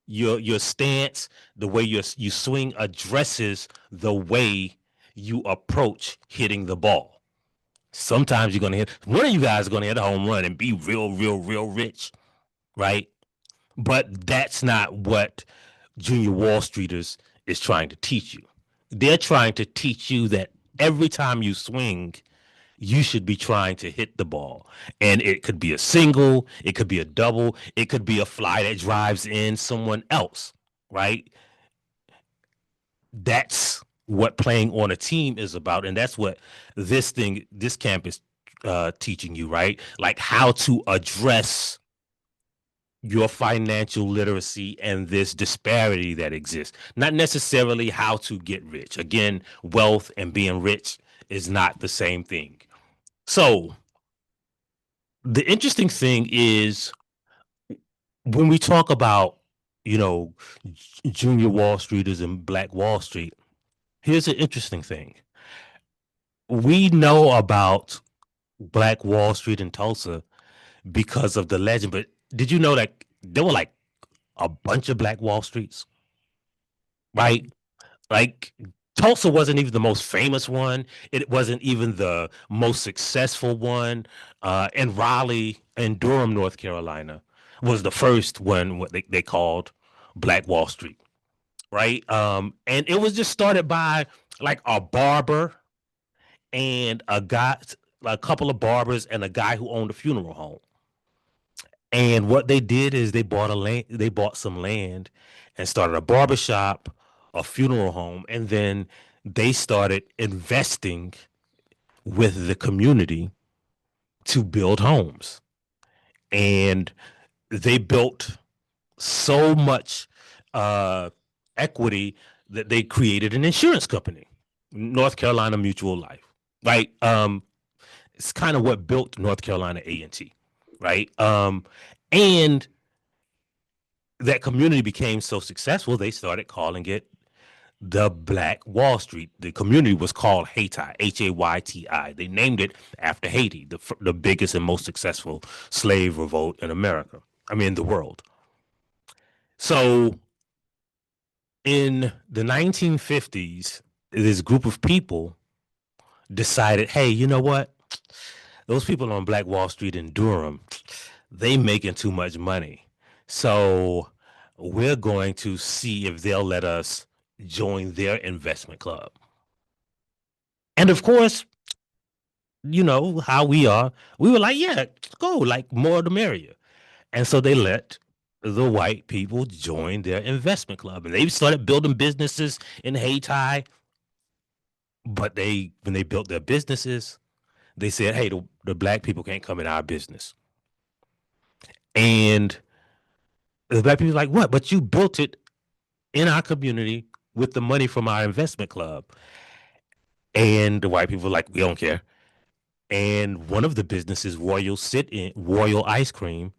your stance, the way you swing addresses the way you approach hitting the ball. Sometimes you're going to hit, one of you guys is going to hit a home run and be real, real, real rich, right? But that's not what Junior Wall Streeters is trying to teach you. They're trying to teach you that every time you swing, you should be trying to hit the ball. And it could be a single, it could be a double, it could be a fly that drives in someone else, right? That's what playing on a team is about. And that's what this camp is teaching you, right? Like how to address your financial literacy and this disparity that exists. Not necessarily how to get rich. Again, wealth and being rich is not the same thing. So the interesting thing is when we talk about, junior Wall Streeters and Black Wall Street, here's an interesting thing. We know about Black Wall Street in Tulsa because of the legend, but did you know that there were like a bunch of Black Wall Streets, right? Like Tulsa wasn't even the most famous one. It wasn't even the most successful one. And Raleigh and Durham, North Carolina, was the first one, what they called Black Wall Street, right? And it was just started by like a barber and a couple of barbers and a guy who owned a funeral home. And what they did is they bought some land and started a barbershop, a funeral home, and then they started investing with the community to build homes. And they built so much equity that they created an insurance company, North Carolina Mutual Life, right? It's kind of what built North Carolina A&T, right? And that community became so successful, they started calling it the Black Wall Street. The community was called Hayti, Hayti. They named it after Haiti, the biggest and most successful slave revolt in America. I mean, the world. So in the 1950s, this group of people decided, hey, you know what? Those people on Black Wall Street in Durham, they making too much money. So we're going to see if they'll let us join their investment club. And of course, you know how we are. We were like, yeah, go, like more the merrier. And so they let the white people join their investment club. And they started building businesses in Hayti. But when they built their businesses, they said, hey, the black people can't come in our business. And the black people were like, what? But you built it in our community with the money from our investment club. And the white people were like, we don't care. And one of the businesses, Royal Ice Cream,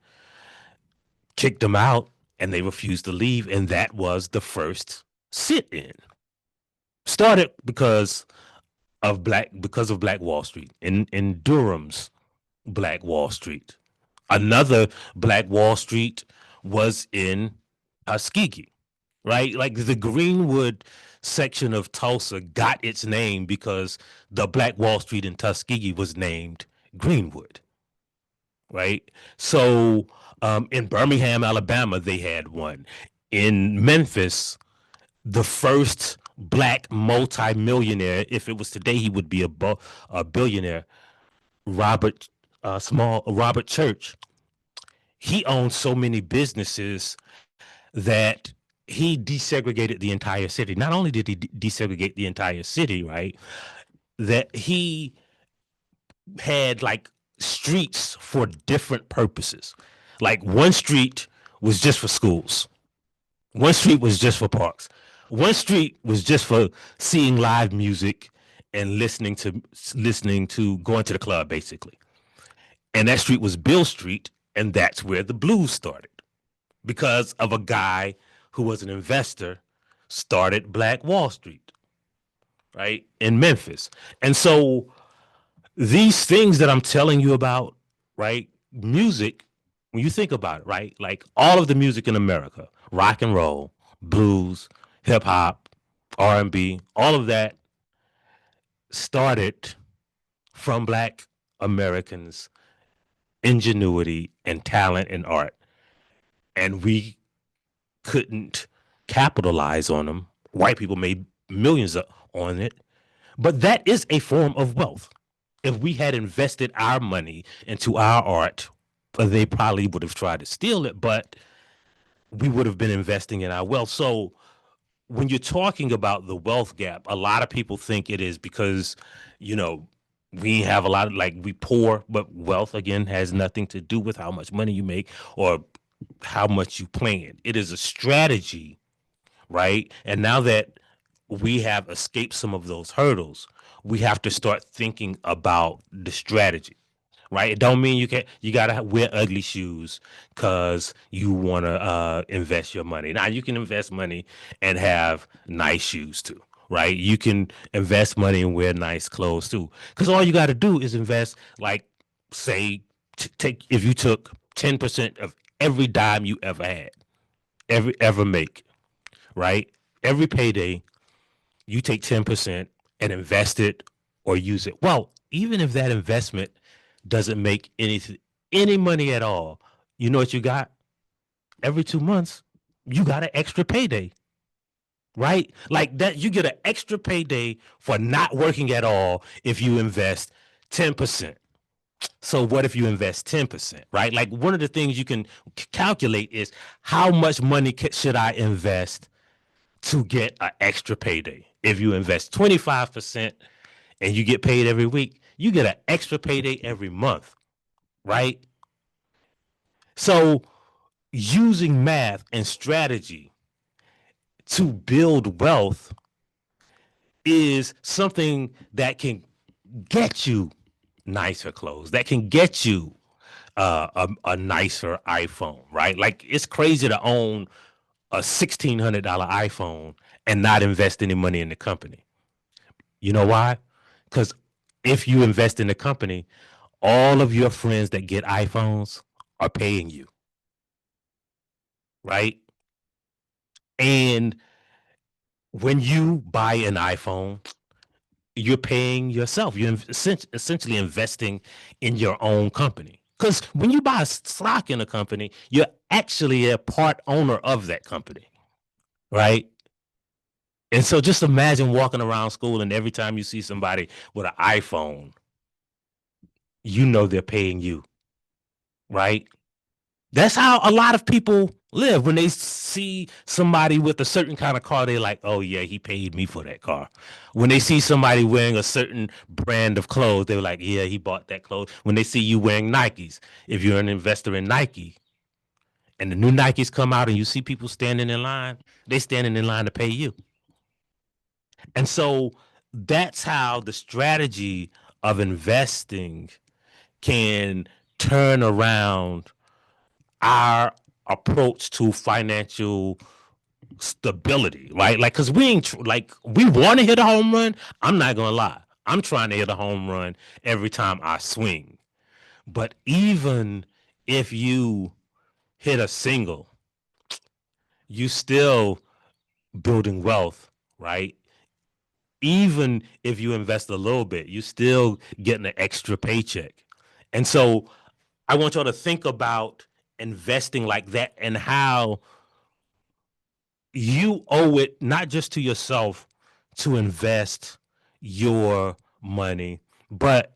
kicked them out and they refused to leave. And that was the first sit-in. Started because of Black Wall Street in Durham's Black Wall Street. Another Black Wall Street was in Tuskegee, right? Like the Greenwood section of Tulsa got its name because the Black Wall Street in Tuskegee was named Greenwood, right? So in Birmingham, Alabama, they had one. In Memphis, the first black multimillionaire, if it was today, he would be a billionaire, Robert Church. He owned so many businesses that he desegregated the entire city. Not only did he desegregate the entire city, right, that he had like streets for different purposes. Like one street was just for schools. One street was just for parks. One street was just for seeing live music and listening to going to the club, basically. And that street was Bill Street, and that's where the blues started. Because of a guy who was an investor started Black Wall Street, right, in Memphis. And so these things that I'm telling you about, right, music, when you think about it, right, like all of the music in America, rock and roll, blues, hip hop, R&B, all of that started from Black Americans' ingenuity and talent and art. And we couldn't capitalize on them. White people made millions on it. But that is a form of wealth. If we had invested our money into our art, they probably would have tried to steal it, but we would have been investing in our wealth. So when you're talking about the wealth gap, a lot of people think it is because, you know, we have a lot of, like, we poor, but wealth again has nothing to do with how much money you make or how much you plan. It is a strategy, right? And now that we have escaped some of those hurdles, we have to start thinking about the strategy, right? It don't mean you gotta wear ugly shoes because you want to invest your money. Now you can invest money and have nice shoes too, right? You can invest money and wear nice clothes too, because all you got to do is invest. Like, say, take if you took 10% of every dime you ever had, ever make, right? Every payday, you take 10% and invest it or use it. Well, even if that investment doesn't make any money at all, you know what you got? Every 2 months, you got an extra payday, right? Like that, you get an extra payday for not working at all if you invest 10%. So what if you invest 10%, right? Like, one of the things you can calculate is how much money should I invest to get an extra payday. If you invest 25% and you get paid every week, you get an extra payday every month, right? So using math and strategy to build wealth is something that can get you nicer clothes, that can get you a nicer iPhone, right? Like, it's crazy to own a $1,600 iPhone and not invest any money in the company. You know why? Because if you invest in the company, all of your friends that get iPhones are paying you, right? And when you buy an iPhone, you're paying yourself. You're essentially investing in your own company. Because when you buy stock in a company, you're actually a part owner of that company, right? And so just imagine walking around school and every time you see somebody with an iPhone, you know they're paying you, right? That's how a lot of people live. When they see somebody with a certain kind of car, they're like, oh, yeah, he paid me for that car. When they see somebody wearing a certain brand of clothes, they're like, yeah, he bought that clothes. When they see you wearing Nikes, if you're an investor in Nike and the new Nikes come out and you see people standing in line, they standing in line to pay you. And so that's how the strategy of investing can turn around our approach to financial stability, right? Like, because we ain't like, we want to hit a home run. I'm not gonna lie, I'm trying to hit a home run every time I swing. But even if you hit a single, you still building wealth, right? Even if you invest a little bit, you still getting an extra paycheck. And so I want y'all to think about investing like that and how you owe it not just to yourself to invest your money, but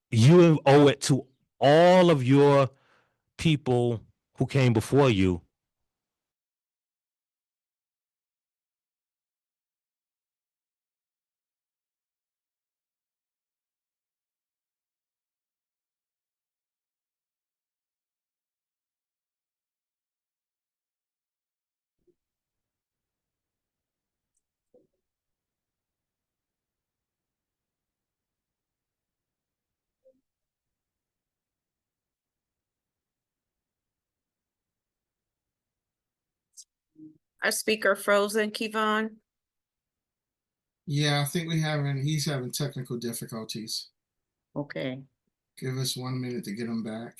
you owe it to all of your people who came before you.
Our speaker frozen, Kevon.
Yeah, I think he's having technical difficulties.
Okay.
Give us 1 minute to get him back.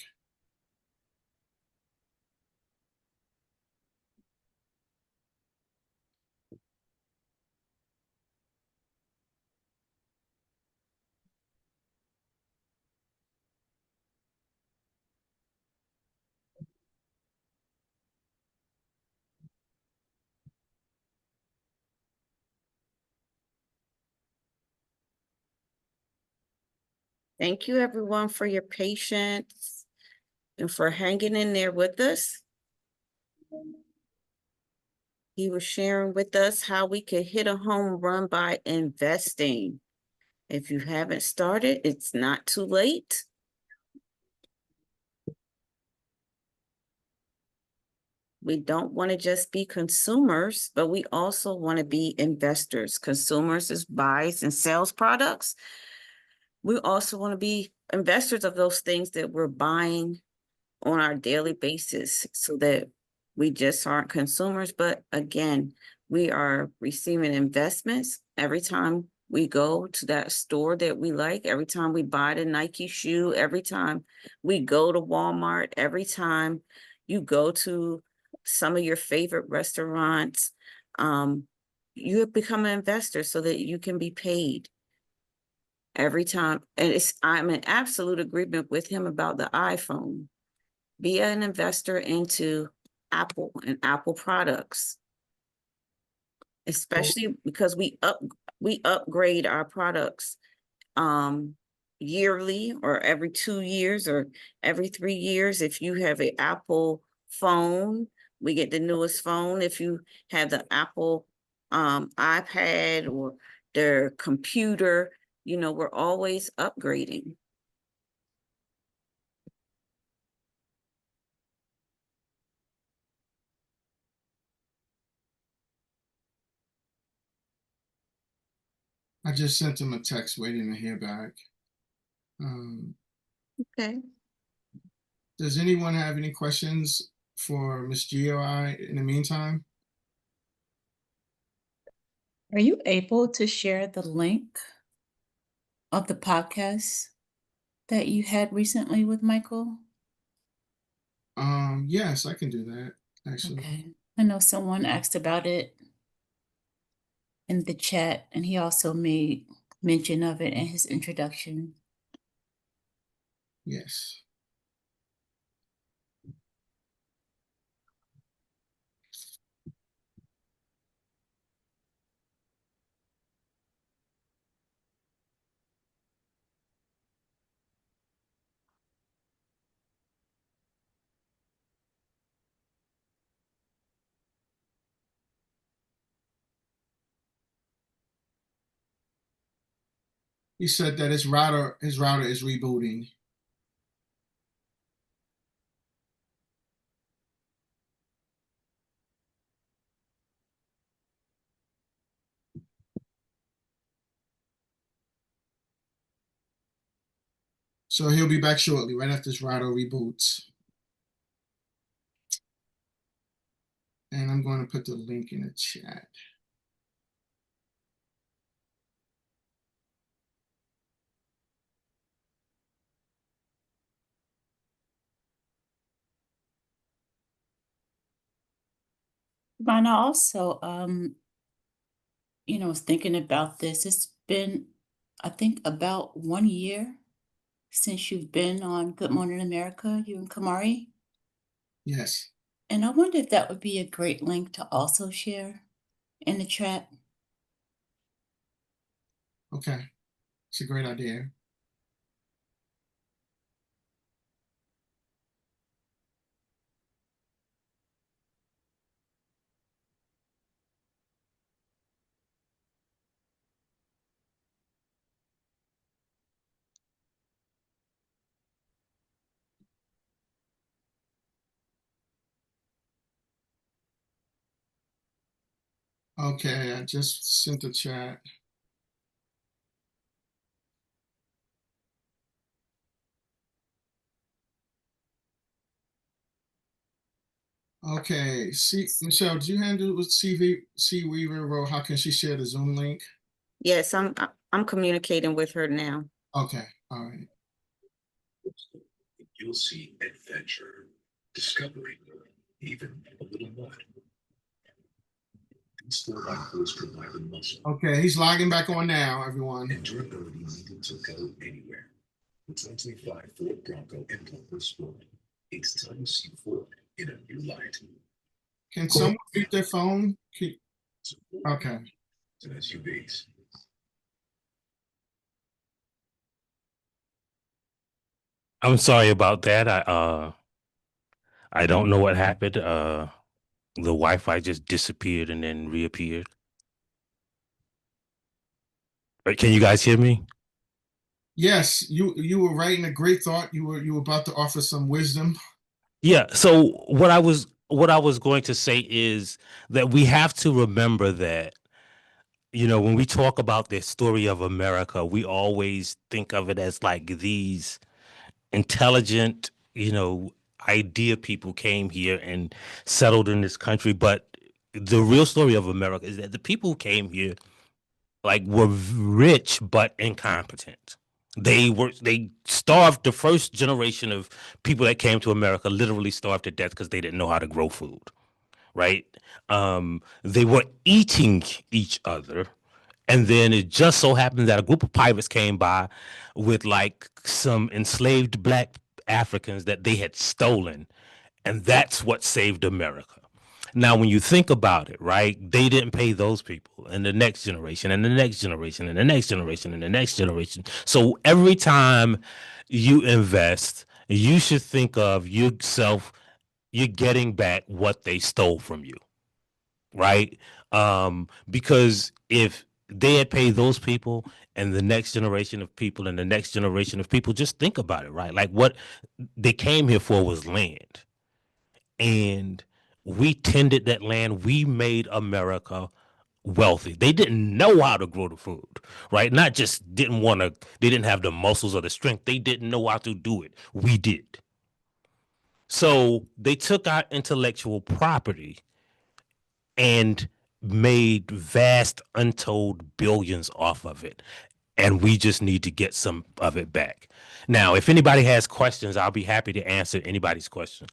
Thank you, everyone, for your patience and for hanging in there with us. He was sharing with us how we could hit a home run by investing. If you haven't started, it's not too late. We don't want to just be consumers, but we also want to be investors. Consumers is buys and sells products. We also want to be investors of those things that we're buying on our daily basis so that we just aren't consumers, but again, we are receiving investments every time we go to that store that we like, every time we buy the Nike shoe, every time we go to Walmart, every time you go to some of your favorite restaurants, you have become an investor so that you can be paid every time. And I'm in absolute agreement with him about the iPhone. Be an investor into Apple and Apple products, especially because we upgrade our products yearly or every 2 years or every 3 years. If you have an Apple phone, we get the newest phone. If you have the Apple iPad or their computer, you know, we're always upgrading.
I just sent him a text waiting to hear back.
Okay.
Does anyone have any questions for Ms. G or I in the meantime?
Are you able to share the link of the podcast that you had recently with Michael?
Yes, I can do that, actually.
Okay. I know someone asked about it in the chat, and he also made mention of it in his introduction.
Yes. He said that his router is rebooting. So he'll be back shortly, right after his router reboots. And I'm going to put the link in the chat.
Ron, I also, was thinking about this. It's been, I think, about 1 year since you've been on Good Morning America, you and Kamari.
Yes.
And I wonder if that would be a great link to also share in the chat.
Okay. It's a great idea. Okay, I just sent the chat. Okay, see, Michelle, do you handle with C Weaver Row? How can she share the Zoom link?
Yes, I'm communicating with her now.
Okay, all right.
You'll see adventure, discovery, even a little mud. These 4x4s provide the muscle
Okay, he's logging back on now, everyone.
and durability needed to go anywhere. The 2025 Ford Bronco Impulse Sport. It's time to see Ford in a new light.
Can someone mute their phone? Okay.
To SUVs.
I'm sorry about that. I don't know what happened. The Wi-Fi just disappeared and then reappeared. Can you guys hear me?
Yes, you were writing a great thought. You were about to offer some wisdom.
Yeah. So what I was going to say is that we have to remember that, when we talk about the story of America, we always think of it as like these intelligent, idea people came here and settled in this country. But the real story of America is that the people who came here like were rich but incompetent. They starved. The first generation of people that came to America literally starved to death because they didn't know how to grow food, right? They were eating each other. And then it just so happened that a group of pirates came by with like some enslaved black Africans that they had stolen. And that's what saved America. Now, when you think about it, right, they didn't pay those people and the next generation and the next generation and the next generation and the next generation. So every time you invest, you should think of yourself, you're getting back what they stole from you, right? Because if they had paid those people and the next generation of people and the next generation of people, just think about it, right? Like what they came here for was land. And we tended that land. We made America wealthy. They didn't know how to grow the food, right? Not just they didn't have the muscles or the strength. They didn't know how to do it. We did. So they took our intellectual property and made vast, untold billions off of it. And we just need to get some of it back. Now, if anybody has questions, I'll be happy to answer anybody's question.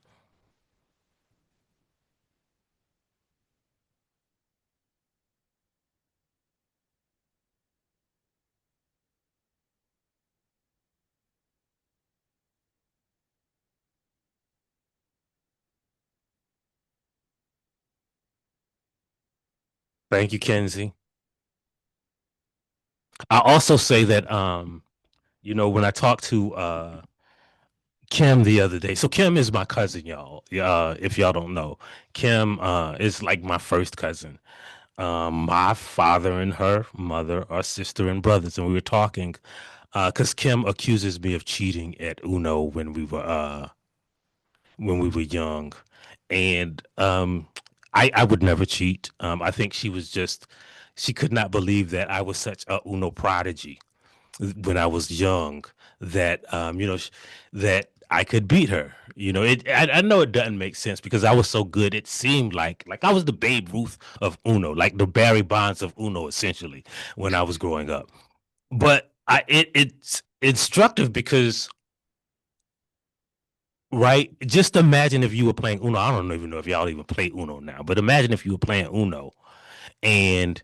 Thank you, Kenzie. I also say that when I talked to Kim the other day. So Kim is my cousin, y'all. If y'all don't know, Kim is like my first cousin. My father and her mother are sister and brothers, and we were talking because Kim accuses me of cheating at Uno when we were young, and I would never cheat. I think she could not believe that I was such a Uno prodigy when I was young that that I could beat her. I know it doesn't make sense because I was so good. It seemed like I was the Babe Ruth of Uno, like the Barry Bonds of Uno, essentially, when I was growing up. But it's instructive because, right? Just imagine if you were playing Uno. I don't even know if y'all even play Uno now, but imagine if you were playing Uno and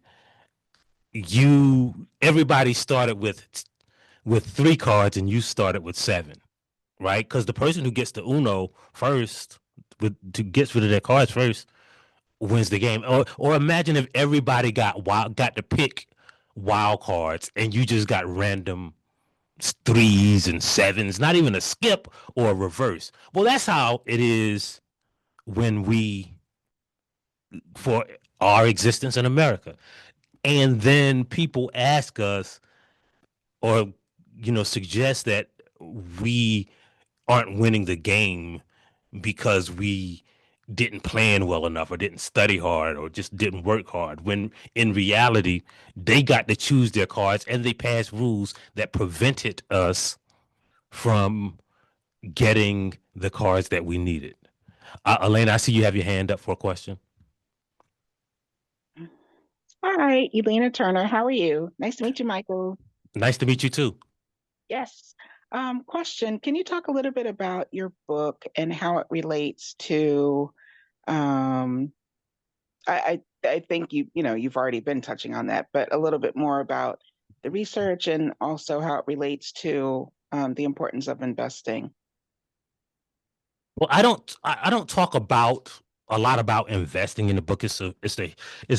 everybody started with 3 cards and you started with 7, right? Because the person who gets the Uno first, gets rid of their cards first, wins the game. Or imagine if everybody got to pick wild cards and you just got random 3s and 7s, not even a skip or a reverse. Well, that's how it is when for our existence in America. And then people ask us or suggest that we aren't winning the game because we didn't plan well enough or didn't study hard or just didn't work hard, when in reality they got to choose their cards and they passed rules that prevented us from getting the cards that we needed. Elena, I see you have your hand up for a question.
Hi, Elena Turner. How are you? Nice to meet you, Michael.
Nice to meet you too.
Yes. Question, can you talk a little bit about your book and how it relates to I think you've already been touching on that, but a little bit more about the research and also how it relates to the importance of investing.
Well, I don't talk about a lot about investing in the book. It's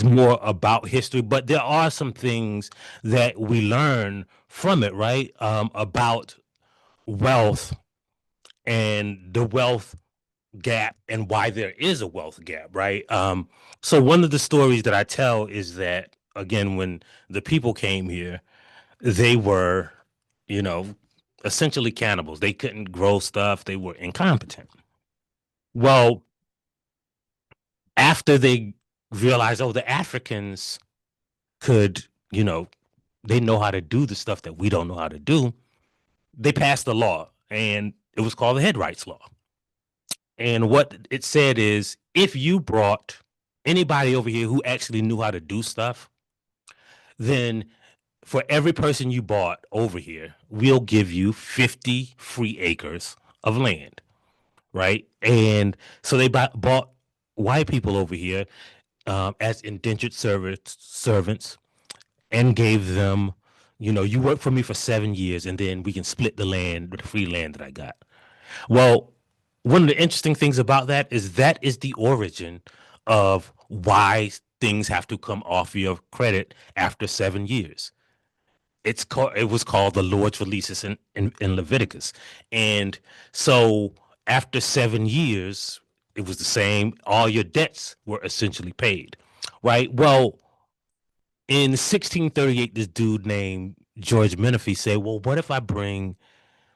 more about history, but there are some things that we learn from it, right? About wealth and the wealth gap and why there is a wealth gap, right? So one of the stories that I tell is that, again, when the people came here, they were, you know, essentially cannibals. They couldn't grow stuff. They were incompetent. Well, after they realized, oh, the Africans could, they know how to do the stuff that we don't know how to do, they passed a law, and it was called the Head Rights Law. And what it said is, if you brought anybody over here who actually knew how to do stuff, then for every person you bought over here, we'll give you 50 free acres of land, right? And so they bought white people over here as indentured servants and gave them, you work for me for 7 years and then we can split the land, the free land that I got. Well, one of the interesting things about that is the origin of why things have to come off your credit after 7 years. It was called the Lord's releases in Leviticus. And so after 7 years, it was the same. All your debts were essentially paid, right? Well, in 1638, this dude named George Menifee said, well, what if I bring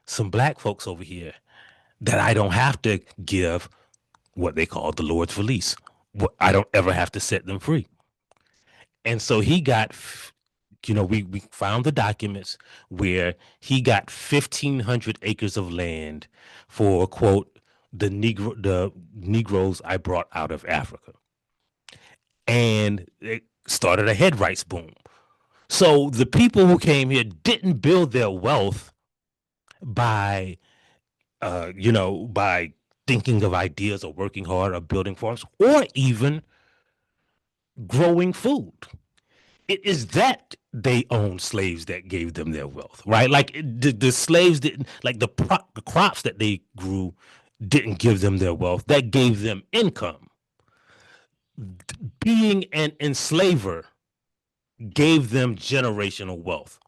some black folks over here that I don't have to give what they call the Lord's release? I don't ever have to set them free. And so he got, we found the documents where he got 1,500 acres of land for, quote, the Negroes I brought out of Africa. And it started a head rights boom. So the people who came here didn't build their wealth by, by thinking of ideas or working hard or building farms or even growing food. It is that they owned slaves that gave them their wealth, right? Like the slaves didn't, like the crops that they grew didn't give them their wealth. That gave them income. Being an enslaver gave them generational wealth,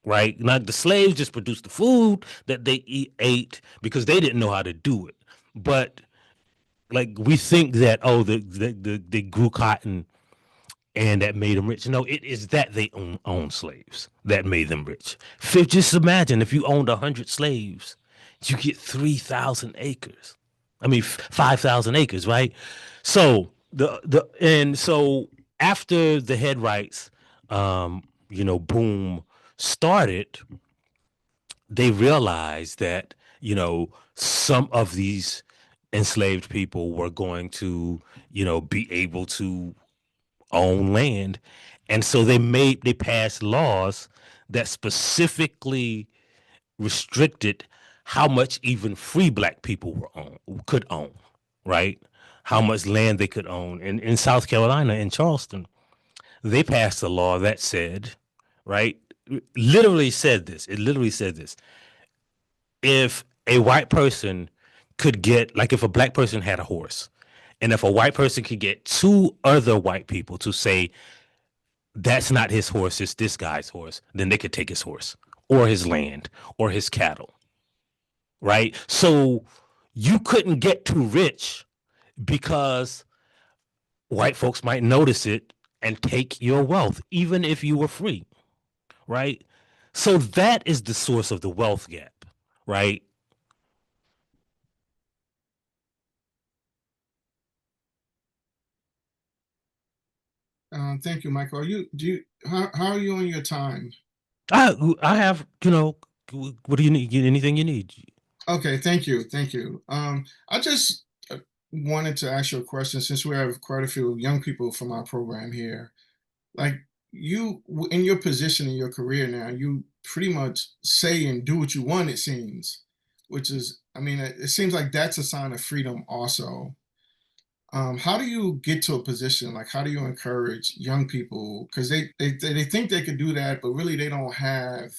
right? Now the slaves just produced the food that they ate because they didn't know how to do it. But like we think that, oh, they grew cotton and that made them rich. No, it is that they own slaves that made them rich. Just imagine if you owned 100 slaves, you get 3,000 acres. I mean, 5,000 acres, right? So so after the head rights, boom started, they realized that, some of these enslaved people were going to, be able to own land. And so they passed laws that specifically restricted how much even free black people could own, right? How much land they could own. And in South Carolina, in Charleston, they passed a law that said, right, it literally said this. If a white person could get, like if a black person had a horse, and if a white person could get 2 other white people to say, that's not his horse, it's this guy's horse, then they could take his horse or his land or his cattle, right? So you couldn't get too rich because white folks might notice it and take your wealth, even if you were free, right? So that is the source of the wealth gap, right?
Thank you, Michael. How are you on your time?
I have, what do you need? Anything you need?
Okay, thank you. I just wanted to ask you a question since we have quite a few young people from our program here. Like you, in your position in your career now, you pretty much say and do what you want, it seems, which is, I mean, it seems like that's a sign of freedom also. How do you get to a position, like how do you encourage young people, because they think they could do that, but really they don't have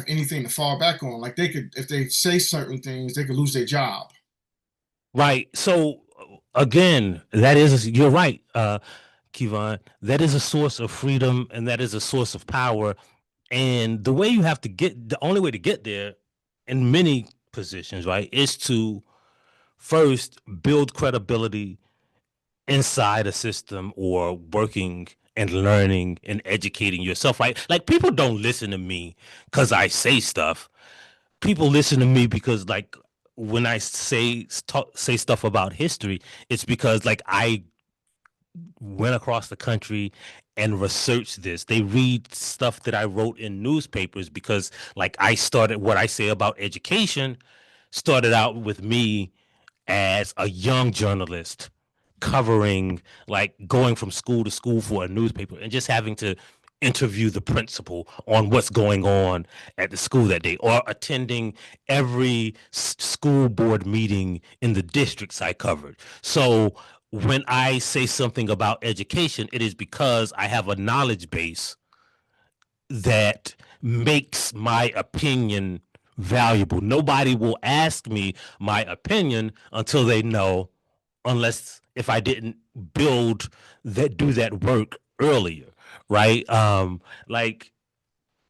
anything to fall back on. Like they could, if they say certain things, they could lose their job.
Right. So again, you're right, Kevon. That is a source of freedom and that is a source of power. And the only way to get there in many positions, right, is to first build credibility inside a system or working and learning and educating yourself, right? Like, people don't listen to me because I say stuff. People listen to me because, like, when I say stuff about history, it's because, like, I went across the country and researched this. They read stuff that I wrote in newspapers because, like, I started what I say about education started out with me as a young journalist covering, like, going from school to school for a newspaper and just having to interview the principal on what's going on at the school that day, or attending every school board meeting in the districts I covered. So when I say something about education, it is because I have a knowledge base that makes my opinion valuable. Nobody will ask me my opinion until they know, unless if I didn't do that work earlier, right? Like,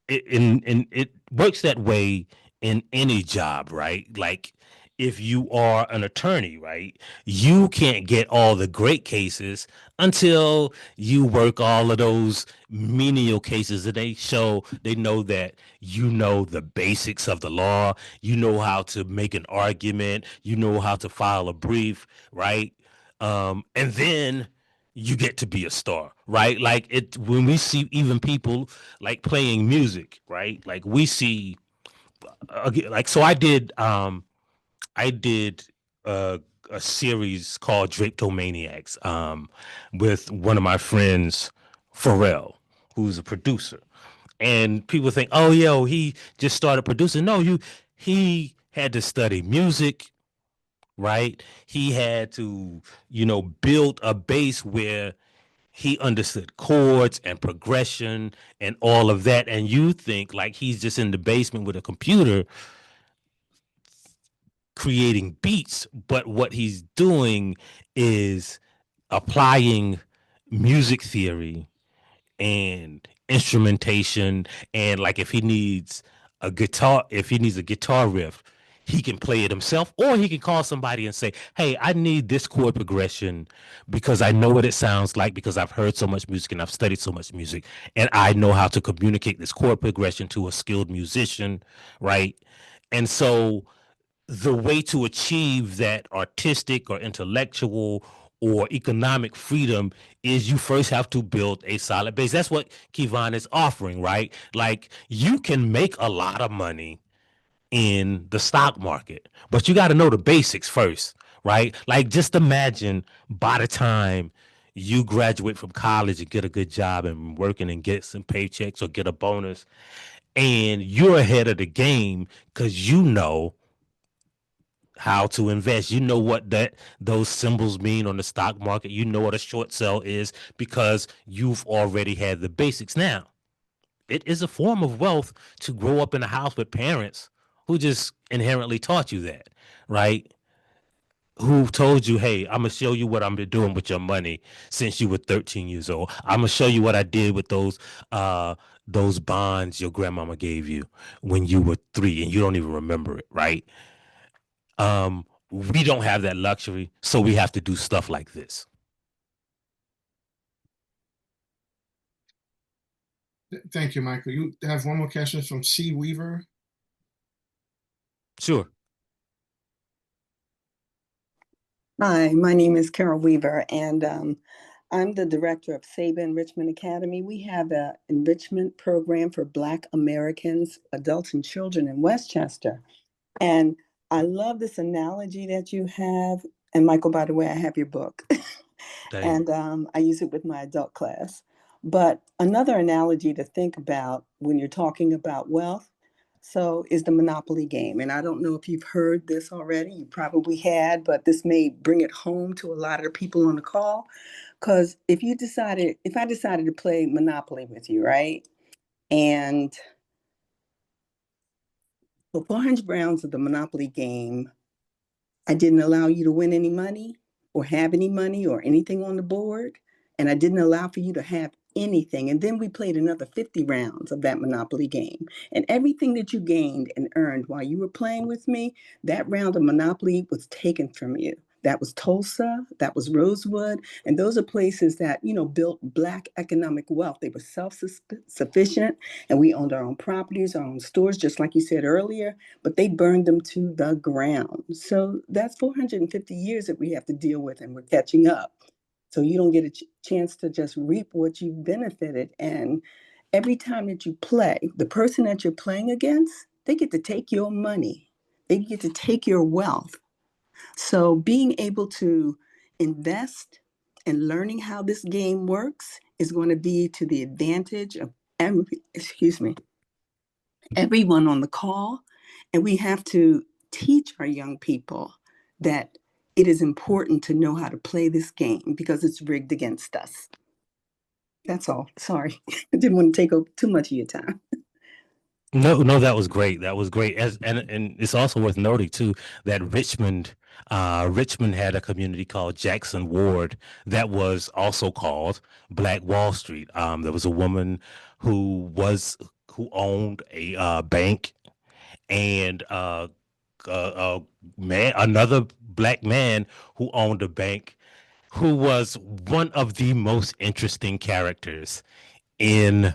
it works that way in any job, right? Like, if you are an attorney, right, you can't get all the great cases until you work all of those menial cases, and they know that you know the basics of the law, you know how to make an argument, you know how to file a brief, right? And then you get to be a star, right? Like, when we see even people like playing music, right? Like, we see, like, so I did uh, a series called Drapetomaniacs with one of my friends, Pharrell, who's a producer. And people think, oh, yo, he just started producing. No, he had to study music, right? He had to, build a base where he understood chords and progression and all of that. And you think, like, he's just in the basement with a computer creating beats, but what he's doing is applying music theory and instrumentation. And, like, if he needs a guitar riff, he can play it himself, or he can call somebody and say, hey, I need this chord progression because I know what it sounds like, because I've heard so much music and I've studied so much music, and I know how to communicate this chord progression to a skilled musician, right? And so the way to achieve that artistic or intellectual or economic freedom is you first have to build a solid base. That's what Kevon is offering, right? Like, you can make a lot of money in the stock market, but you got to know the basics first, right? Like, just imagine by the time you graduate from college and get a good job and working and get some paychecks or get a bonus, and you're ahead of the game because you know how to invest. You know what those symbols mean on the stock market. You know what a short sell is because you've already had the basics. Now, it is a form of wealth to grow up in a house with parents who just inherently taught you that, right? Who told you, hey, I'm gonna show you what I'm been doing with your money since you were 13 years old. I'm gonna show you what I did with those bonds your grandmama gave you when you were 3 and you don't even remember it, right? We don't have that luxury, so we have to do stuff like this.
Thank you, Michael. You have one more question from C. Weaver.
Sure.
Hi, my name is Carol Weaver, and I'm the director of SABA Enrichment Academy. We have an enrichment program for Black Americans, adults and children in Westchester. And I love this analogy that you have. And Michael, by the way, I have your book. And I use it with my adult class. But another analogy to think about when you're talking about wealth, so is the Monopoly game. And I don't know if you've heard this already. You probably had, but this may bring it home to a lot of the people on the call. Because if I decided to play Monopoly with you, right? And for 400 rounds of the Monopoly game, I didn't allow you to win any money or have any money or anything on the board. And I didn't allow for you to have anything. And then we played another 50 rounds of that Monopoly game. And everything that you gained and earned while you were playing with me, that round of Monopoly was taken from you. That was Tulsa, that was Rosewood, and those are places that, built Black economic wealth. They were self-sufficient, and we owned our own properties, our own stores, just like you said earlier, but they burned them to the ground. So that's 450 years that we have to deal with, and we're catching up. So you don't get a chance to just reap what you've benefited. And every time that you play, the person that you're playing against, they get to take your money. They get to take your wealth. So being able to invest and learning how this game works is going to be to the advantage of everyone on the call. And we have to teach our young people that it is important to know how to play this game because it's rigged against us. That's all. Sorry. I didn't want to take up too much of your time.
No, no, that was great. That was great. And it's also worth noting too that Richmond had a community called Jackson Ward that was also called Black Wall Street. There was a woman who owned a bank, and another Black man who owned a bank, who was one of the most interesting characters in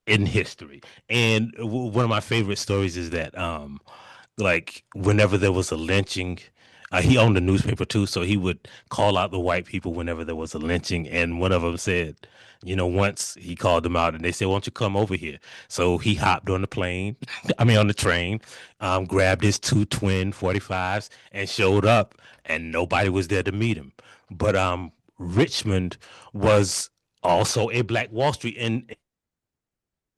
history. And one of my favorite stories is that like whenever there was a lynching, he owned a newspaper too, so he would call out the white people whenever there was a lynching. And one of them said, once he called them out and they said, "Why don't you come over here?" So he hopped on the plane, on the train, grabbed his two twin 45s and showed up, and nobody was there to meet him. But Richmond was also a Black Wall Street. And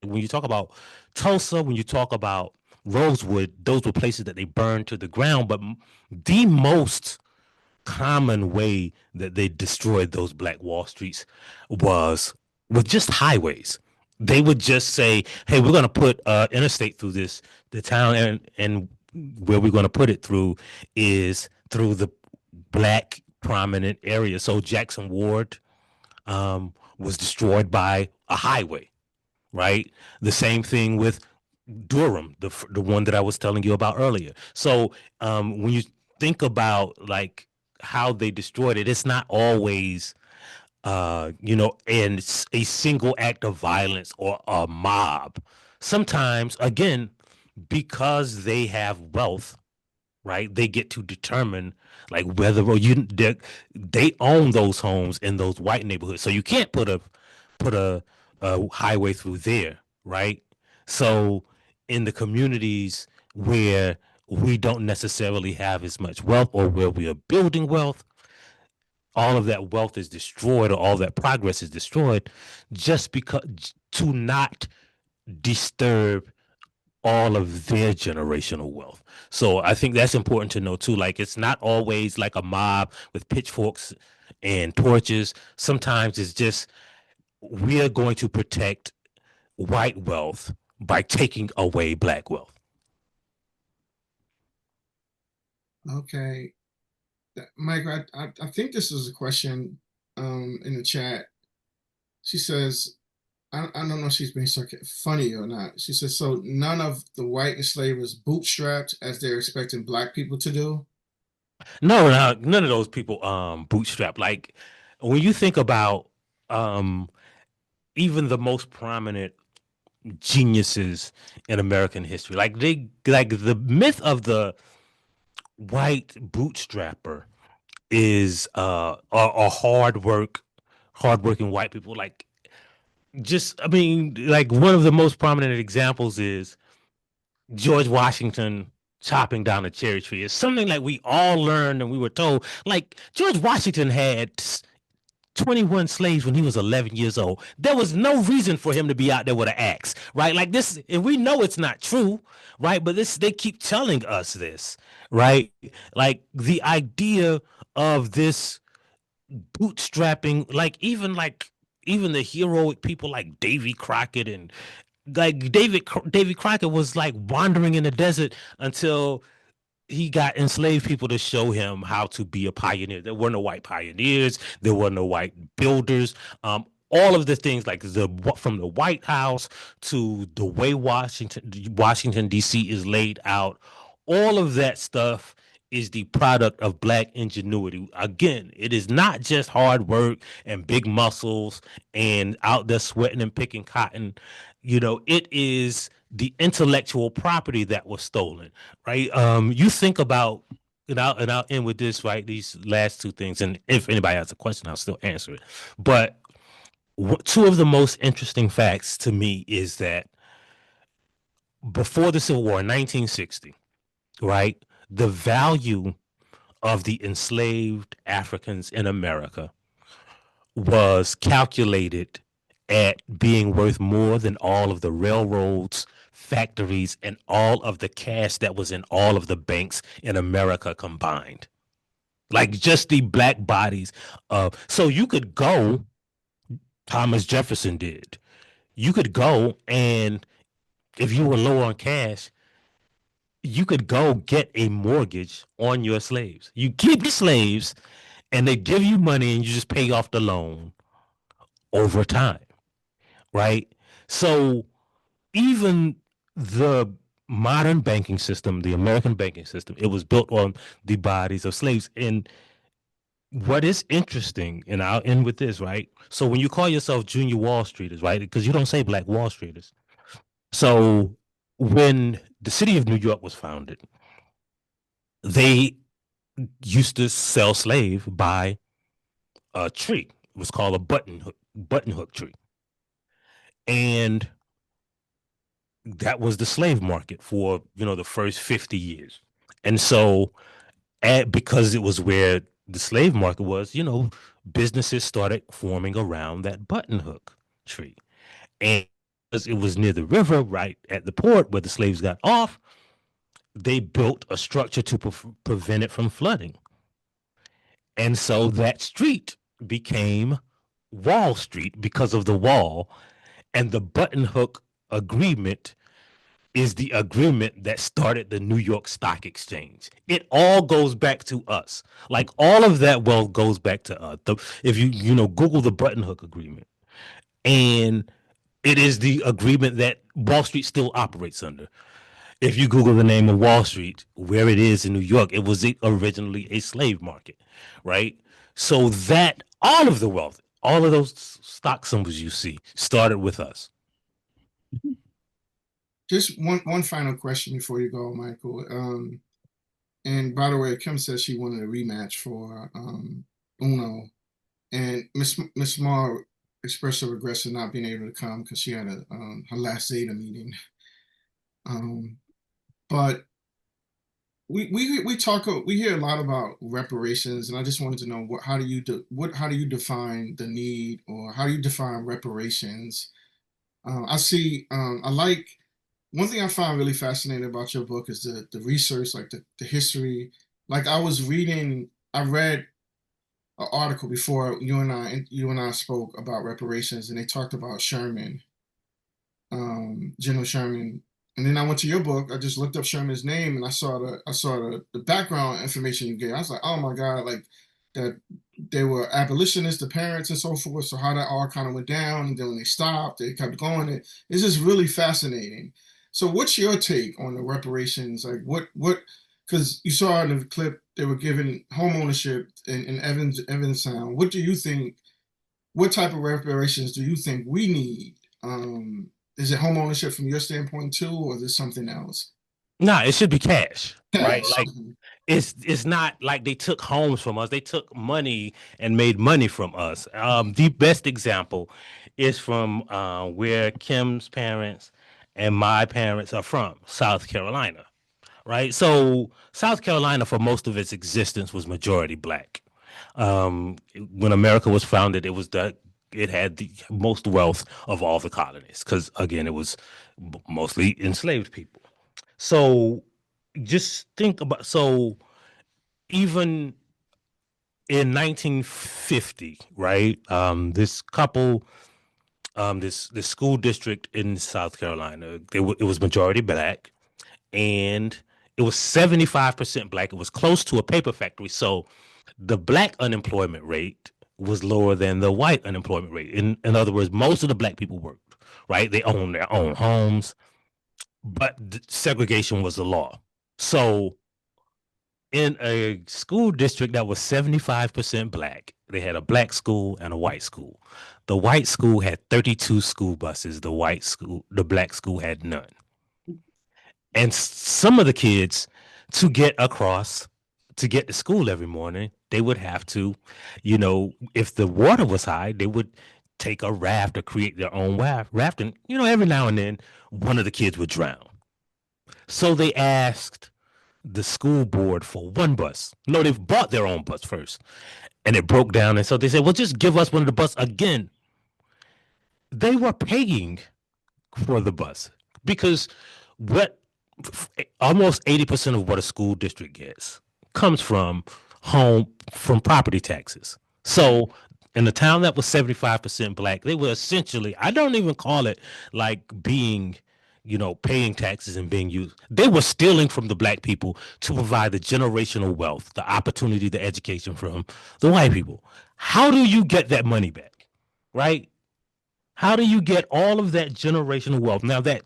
when you talk about Tulsa, when you talk about Rosewood, those were places that they burned to the ground. But the most common way that they destroyed those Black Wall Streets was with just highways. They would just say, "Hey, we're going to put interstate through the town, and where we're going to put it through is through the Black prominent area." So Jackson Ward was destroyed by a highway. Right. The same thing with Durham, the one that I was telling you about earlier. So when you think about like how they destroyed it, it's not always, in a single act of violence or a mob. Sometimes, again, because they have wealth, right, they get to determine like whether they own those homes in those white neighborhoods. So you can't put a highway through there, right? So in the communities where we don't necessarily have as much wealth, or where we are building wealth, all of that wealth is destroyed, or all that progress is destroyed, just because to not disturb all of their generational wealth. So I think that's important to know too. Like, it's not always like a mob with pitchforks and torches. Sometimes it's just, we are going to protect white wealth by taking away Black wealth.
Okay. Mike, I think this is a question in the chat. She says, I don't know if she's being funny or not. She says, so none of the white enslavers bootstrapped as they're expecting Black people to do?
No, none of those people bootstrap. Like, when you think about even the most prominent geniuses in American history, like the myth of the white bootstrapper is a hardworking white people. Like, like one of the most prominent examples is George Washington chopping down a cherry tree. It's something like we all learned and we were told. Like, George Washington had 21 slaves when he was 11 years old. There was no reason for him to be out there with an axe, right? Like this, and we know it's not true, right? But they keep telling us this, right? Like the idea of this bootstrapping, like even the heroic people like Davy Crockett, and like Davy Crockett was like wandering in the desert until he got enslaved people to show him how to be a pioneer. There were no white pioneers. There were no white builders. all of the things like from the White House to the way Washington D.C. is laid out, all of that stuff is the product of Black ingenuity. Again, it is not just hard work and big muscles and out there sweating and picking cotton. It is the intellectual property that was stolen, right? You think about, and I'll end with this, right? These last two things, and if anybody has a question, I'll still answer it. But two of the most interesting facts to me is that before the Civil War in 1960, right, the value of the enslaved Africans in America was calculated at being worth more than all of the railroads, factories, and all of the cash that was in all of the banks in America combined. Like just the black bodies. So you could go, Thomas Jefferson did. You could go, and if you were low on cash, you could go get a mortgage on your slaves. You keep the slaves, and they give you money, and you just pay off the loan over time, right? So even the modern banking system, the American banking system, it was built on the bodies of slaves. And what is interesting, and I'll end with this, right? So when you call yourself junior Wall Streeters, right? Because you don't say Black Wall Streeters. So when the city of New York was founded, they used to sell slave by a tree. It was called a button hook tree. And that was the slave market for, the first 50 years. And so because it was where the slave market was, businesses started forming around that button hook tree. And because it was near the river, right at the port where the slaves got off, they built a structure to prevent it from flooding. And so that street became Wall Street because of the wall. And the button hook agreement is the agreement that started the New York Stock Exchange. It all goes back to us. Like all of that wealth goes back to us. If you Google the button hook agreement, and it is the agreement that Wall Street still operates under. If you Google the name of Wall Street, where it is in New York, it was originally a slave market, right? So that all of the wealth, all of those stock symbols you see started with us.
Just one final question before you go, Michael. And by the way, Kim says she wanted a rematch for Uno, and Miss Small expressed her regrets of not being able to come because she had her last Zeta meeting. But we hear a lot about reparations, and I just wanted to know how do you define the need, or how do you define reparations? I like. One thing I find really fascinating about your book is the research, like the history. Like I read an article before you and I spoke about reparations, and they talked about Sherman, General Sherman. And then I went to your book. I just looked up Sherman's name, and I saw the background information you gave. I was like, oh my God, like that they were abolitionists, the parents and so forth. So how that all kind of went down, and then when they stopped, they kept going. It's just really fascinating. So what's your take on the reparations? Like what, because you saw in the clip, they were given home ownership in Evanstown. What do you think, what type of reparations do you think we need? Is it home ownership from your standpoint too, or is it something else?
Nah, it should be cash, right? Like it's not like they took homes from us. They took money and made money from us. The best example is from where Kim's parents and my parents are from, South Carolina, right? So South Carolina, for most of its existence, was majority Black. When America was founded, it had the most wealth of all the colonies because, again, it was mostly enslaved people. So just think about, so even in 1950, right, this couple, this school district in South Carolina, it was majority Black, and it was 75% Black. It was close to a paper factory. So the Black unemployment rate was lower than the white unemployment rate. In other words, most of the black people worked, right? They owned their own homes, but segregation was the law. So in a school district that was 75% black, they had a black school and a white school. The white school had 32 school buses. The black school had none. And some of the kids, to get to school every morning, they would have to, if the water was high, they would take a raft or create their own raft. And, every now and then, one of the kids would drown. So they asked the school board for one bus. No, they bought their own bus first. And it broke down. And so they said, well, just give us one of the bus again. They were paying for the bus because almost 80% of what a school district gets comes from property taxes. So in a town that was 75% black, they were essentially, I don't even call it like being, paying taxes and being used. They were stealing from the black people to provide the generational wealth, the opportunity, the education from the white people. How do you get that money back, right? How do you get all of that generational wealth? Now that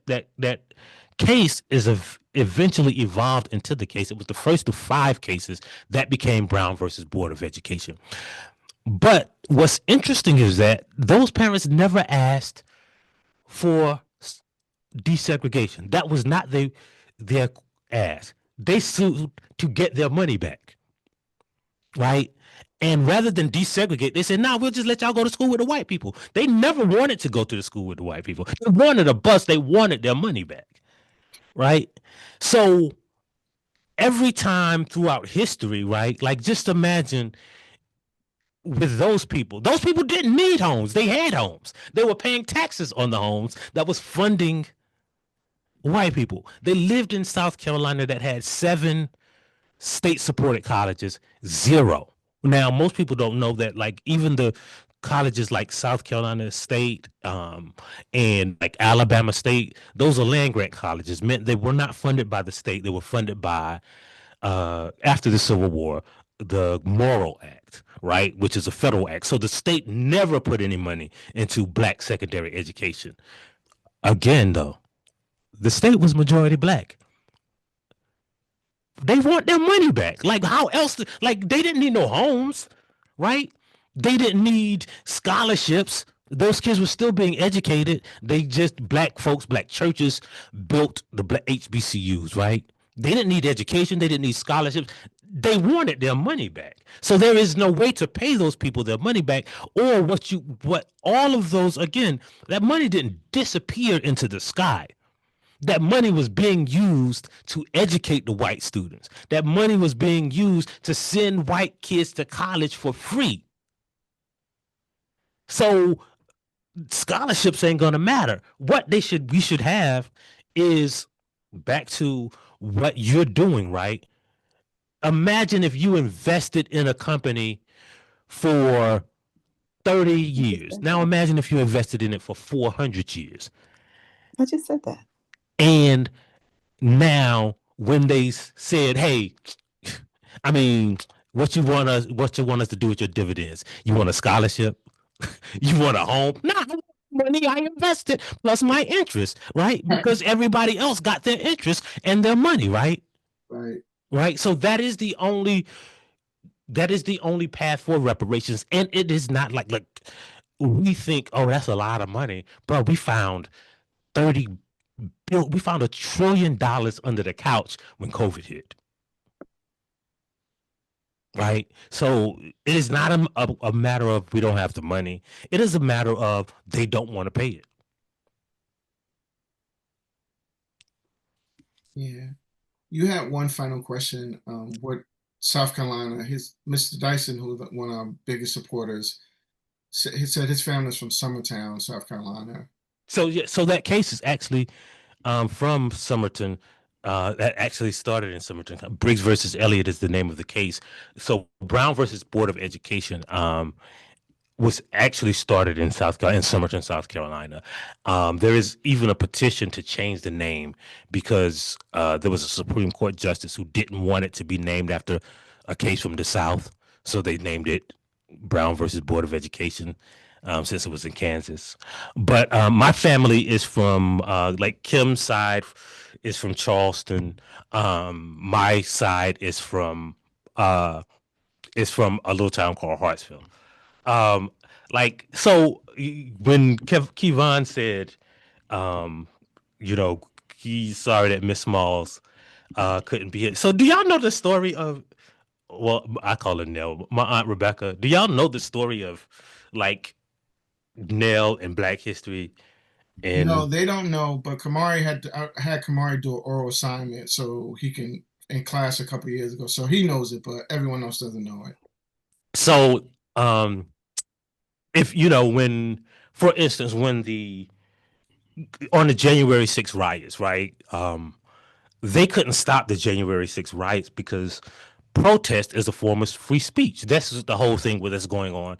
case is eventually evolved into the case. It was the first of 5 cases that became Brown versus Board of Education. But what's interesting is that those parents never asked for desegregation. That was not their ask. They sued to get their money back, right? And rather than desegregate, they said, we'll just let y'all go to school with the white people. They never wanted to go to the school with the white people. They wanted a bus. They wanted their money back, right? So every time throughout history, right, like just imagine with those people didn't need homes. They had homes. They were paying taxes on the homes that was funding white people. They lived in South Carolina that had 7 state-supported colleges, 0. Now, most people don't know that, like, even the colleges like South Carolina State and like Alabama State, those are land-grant colleges, meant they were not funded by the state. They were funded by, after the Civil War, the Morrill Act, right, which is a federal act. So the state never put any money into black secondary education. Again, though, the state was majority black. They want their money back. Like, how else? Like, they didn't need no homes, right? They didn't need scholarships. Those kids were still being educated. They just, black folks, black churches built the black HBCUs, right? They didn't need education. They didn't need scholarships. They wanted their money back. So there is no way to pay those people their money back, or what all of those, again, that money didn't disappear into the sky. That money was being used to educate the white students. That money was being used to send white kids to college for free. So scholarships ain't gonna matter. What we should have is, back to what you're doing, right? Imagine if you invested in a company for 30 years. Now imagine if you invested in it for 400 years.
I just said that.
And now when they said, hey, I mean, what you want us to do with your dividends? You want a scholarship? You want a home? Nah, money I invested plus my interest, right? Because everybody else got their interest and their money, right? Right. So that is the only path for reparations. And it is not like we think, oh, that's a lot of money. But we found $1 trillion under the couch when COVID hit. Right. So it is not a matter of we don't have the money. It is a matter of they don't want to pay it.
Yeah. You had one final question. What South Carolina, Mr. Dyson, who was one of our biggest supporters, he said his family's from Summertown, South Carolina.
So yeah, so that case is actually from Somerton. That actually started in Somerton. Briggs versus Elliott is the name of the case. So Brown versus Board of Education was actually started in Somerton, South Carolina. There is even a petition to change the name because there was a Supreme Court justice who didn't want it to be named after a case from the South, so they named it Brown versus Board of Education, since it was in Kansas. But my family is from like Kim's side is from Charleston. My side is from a little town called Hartsville. Like so, when Kevon said, um, you know, he's sorry that Miss Smalls couldn't be here. So, do y'all know the story of? Well, I call her Nell. My aunt Rebecca. Do y'all know the story of like Nell and Black History?
No,
And
they don't know, but Kamari had Kamari do an oral assignment so he can in class a couple years ago. So he knows it, but everyone else doesn't know it.
so, if you know, when, for instance, when on the January 6th riots, right? They couldn't stop the January 6th riots because protest is a form of free speech. That's the whole thing that's going on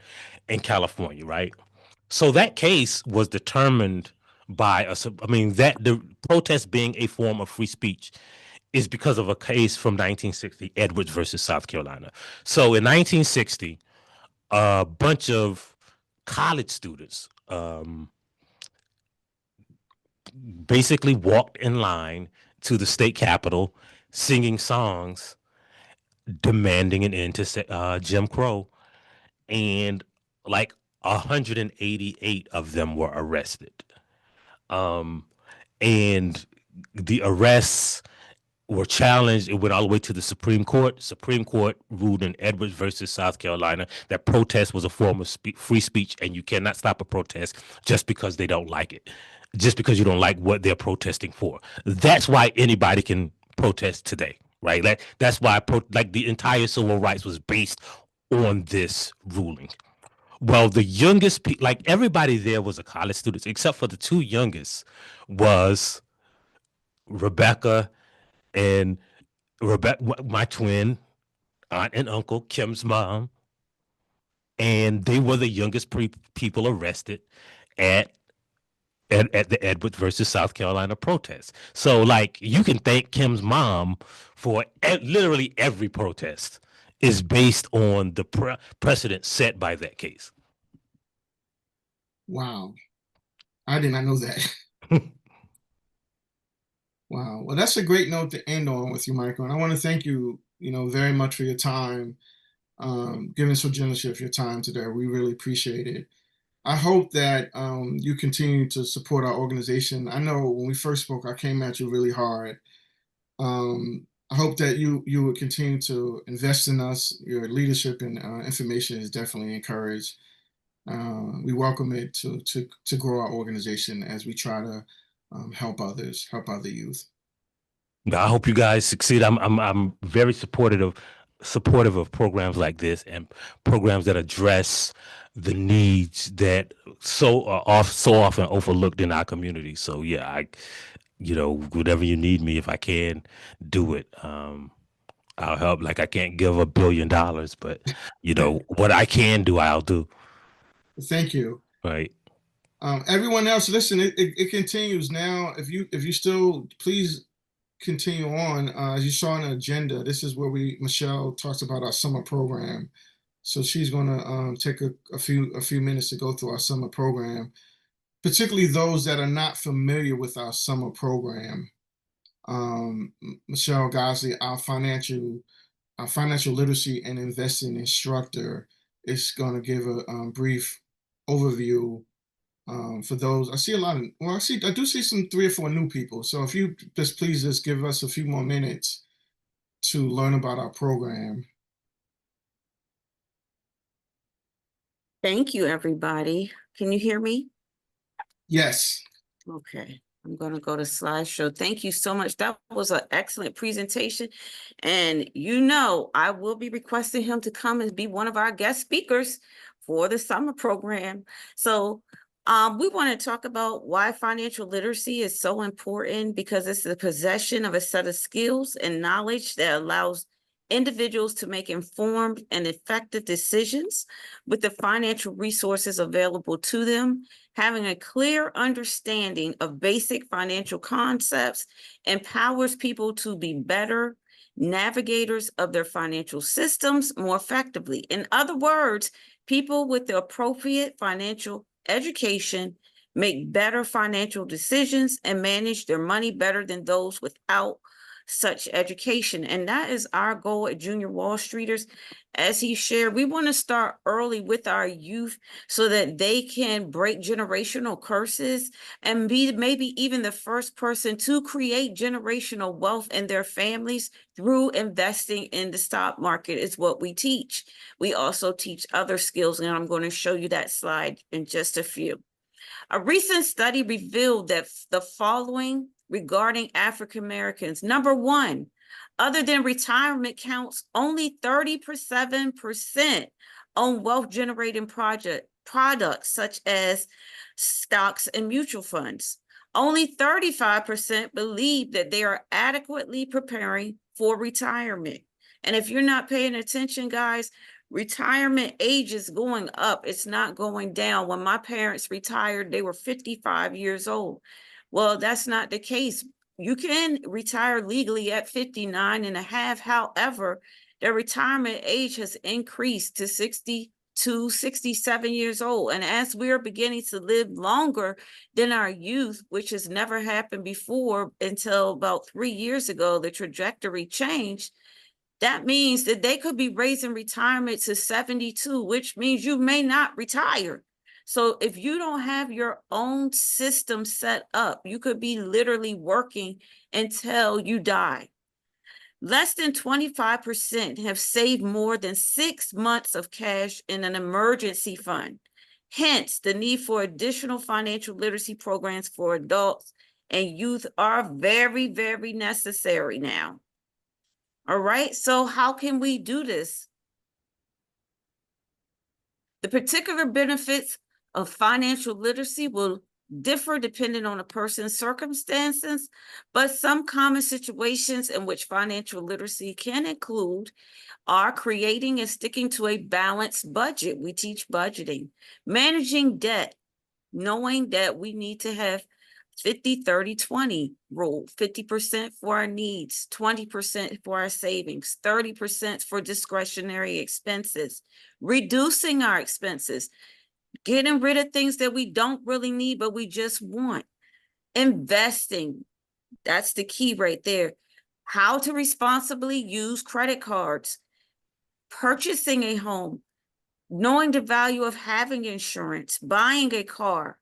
in California, right? So that case was determined by us. I mean, that the protest being a form of free speech is because of a case from 1960, Edwards versus South Carolina. So in 1960, a bunch of college students basically walked in line to the state capitol singing songs demanding an end to Jim Crow, and like 188 of them were arrested. And the arrests were challenged. It went all the way to the Supreme Court. Supreme Court ruled in Edwards versus South Carolina that protest was a form of free speech, and you cannot stop a protest just because they don't like it, just because you don't like what they're protesting for. That's why anybody can protest today, right? That's why like the entire civil rights was based on this ruling. Well, the youngest, like everybody there was a college student, except for the two youngest was Rebecca and Rebecca, my twin aunt and uncle, Kim's mom, and they were the youngest people arrested at the Edwards versus South Carolina protest. So, like, you can thank Kim's mom for literally every protest is based on the precedent set by that case.
Wow. I did not know that. Wow. Well, that's a great note to end on with you, Michael. And I want to thank you, very much for your time, giving so generously of your time today. We really appreciate it. I hope that you continue to support our organization. I know when we first spoke, I came at you really hard. I hope that you would continue to invest in us. Your leadership and information is definitely encouraged. We welcome it to grow our organization as we try to help others, help other youth.
I hope you guys succeed. I'm very supportive of programs like this and programs that address the needs that so often overlooked in our community. So yeah, whatever you need me, if I can do it, I'll help. Like I can't give $1 billion, but what I can do, I'll do.
Thank you.
Right.
Everyone else, listen, it continues now. If you still, please continue on. As you saw on the agenda, this is where Michelle talks about our summer program. So she's going to take a few minutes to go through our summer program, particularly those that are not familiar with our summer program. Michelle Gosley, our financial literacy and investing instructor, is going to give a brief overview for those. I do see some 3 or 4 new people. So if you please just give us a few more minutes to learn about our program.
Thank you, everybody. Can you hear me?
Yes.
Okay. I'm going to go to slideshow. Thank you so much. That was an excellent presentation. And I will be requesting him to come and be one of our guest speakers for the summer program. So we want to talk about why financial literacy is so important, because it's the possession of a set of skills and knowledge that allows individuals to make informed and effective decisions with the financial resources available to them. Having a clear understanding of basic financial concepts empowers people to be better navigators of their financial systems more effectively. In other words, People with the appropriate financial education make better financial decisions and manage their money better than those without such education. And that is our goal at Junior Wall Streeters. As he shared, we want to start early with our youth so that they can break generational curses and be maybe even the first person to create generational wealth in their families through investing in the stock market is what we teach. We also teach other skills, and I'm going to show you that slide in just a few. A recent study revealed that the following regarding African Americans. Number one, other than retirement counts, only 37% own wealth generating products such as stocks and mutual funds. Only 35% believe that they are adequately preparing for retirement. And if you're not paying attention, guys, retirement age is going up. It's not going down. When my parents retired, they were 55 years old. Well, that's not the case. You can retire legally at 59 and a half. However, the retirement age has increased to 62, 67 years old. And as we're beginning to live longer than our youth, which has never happened before until about 3 years ago, the trajectory changed. That means that they could be raising retirement to 72, which means you may not retire. So if you don't have your own system set up, you could be literally working until you die. Less than 25% have saved more than 6 months of cash in an emergency fund. Hence, the need for additional financial literacy programs for adults and youth are very, very necessary now. All right, so how can we do this? The particular benefits of financial literacy will differ depending on a person's circumstances, but some common situations in which financial literacy can include are creating and sticking to a balanced budget. We teach budgeting, managing debt, knowing that we need to have 50-30-20 rule, 50% for our needs, 20% for our savings, 30% for discretionary expenses, reducing our expenses, getting rid of things that we don't really need, but we just want, investing. That's the key right there. How to responsibly use credit cards, purchasing a home, knowing the value of having insurance, buying a car,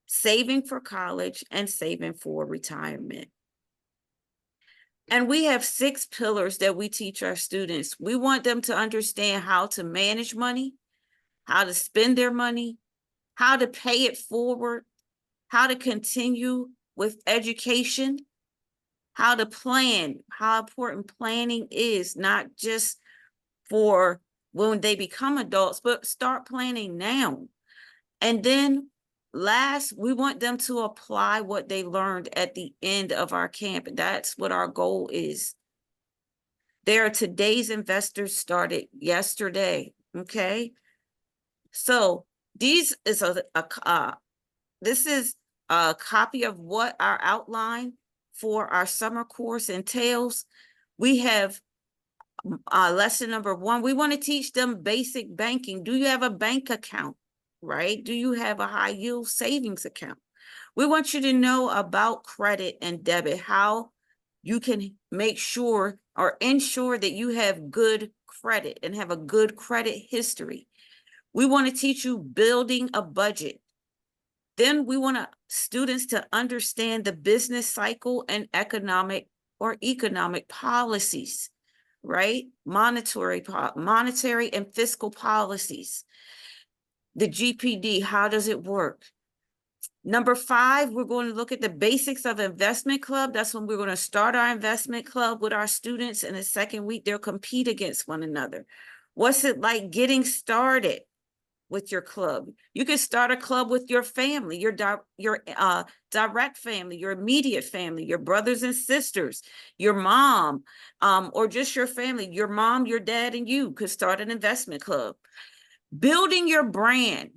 saving for college, and saving for retirement. And we have 6 pillars that we teach our students. We want them to understand how to manage money, how to spend their money, how to pay it forward, how to continue with education, how to plan, how important planning is, not just for when they become adults, but start planning now. And then last, we want them to apply what they learned at the end of our camp. That's what our goal is. There are today's investors started yesterday, okay? So this is a copy of what our outline for our summer course entails. We have lesson number 1. We want to teach them basic banking. Do you have a bank account? Right? Do you have a high yield savings account? We want you to know about credit and debit, how you can make sure or ensure that you have good credit and have a good credit history. We want to teach you building a budget. Then we want students to understand the business cycle and economic policies, right? Monetary and fiscal policies. The GPD, how does it work? Number 5, we're going to look at the basics of investment club. That's when we're going to start our investment club with our students. In the second week, they'll compete against one another. What's it like getting started with your club? You can start a club with your family, your direct family, your immediate family, your brothers and sisters, your mom, or just your family. Your mom, your dad, and you could start an investment club. Building your brand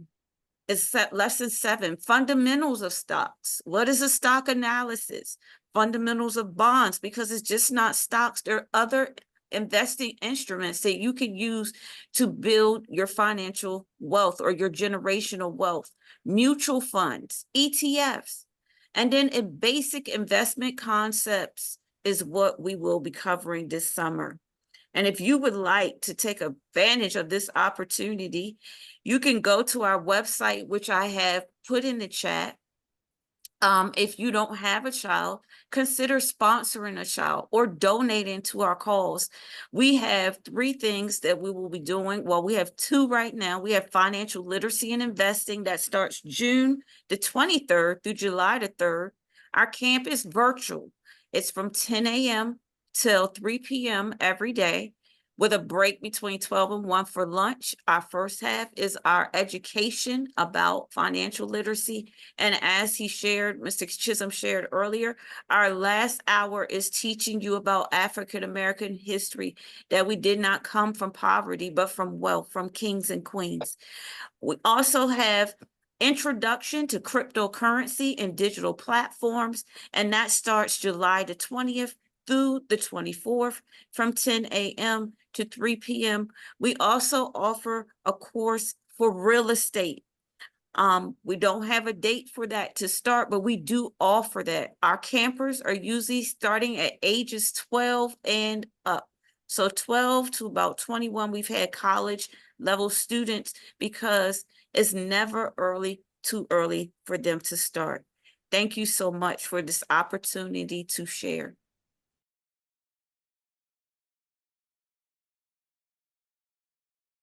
is lesson 7, fundamentals of stocks. What is a stock analysis? Fundamentals of bonds, because it's just not stocks. There are other investing instruments that you can use to build your financial wealth or your generational wealth, mutual funds, ETFs, and then in basic investment concepts is what we will be covering this summer. And if you would like to take advantage of this opportunity, you can go to our website, which I have put in the chat. If you don't have a child, consider sponsoring a child or donating to our cause. We have 3 things that we will be doing. Well, we have 2 right now. We have financial literacy and investing that starts June the 23rd through July the 3rd. Our camp is virtual. It's from 10 a.m. till 3 p.m. every day, with a break between 12 and 1 for lunch. Our first half is our education about financial literacy. And as he shared, Mr. Chisholm shared earlier, our last hour is teaching you about African-American history, that we did not come from poverty, but from wealth, from kings and queens. We also have introduction to cryptocurrency and digital platforms, and that starts July the 20th through the 24th from 10 a.m. to 3 p.m. We also offer a course for real estate. We don't have a date for that to start, but we do offer that. Our campers are usually starting at ages 12 and up. So 12 to about 21, we've had college level students, because it's never too early for them to start. Thank you so much for this opportunity to share.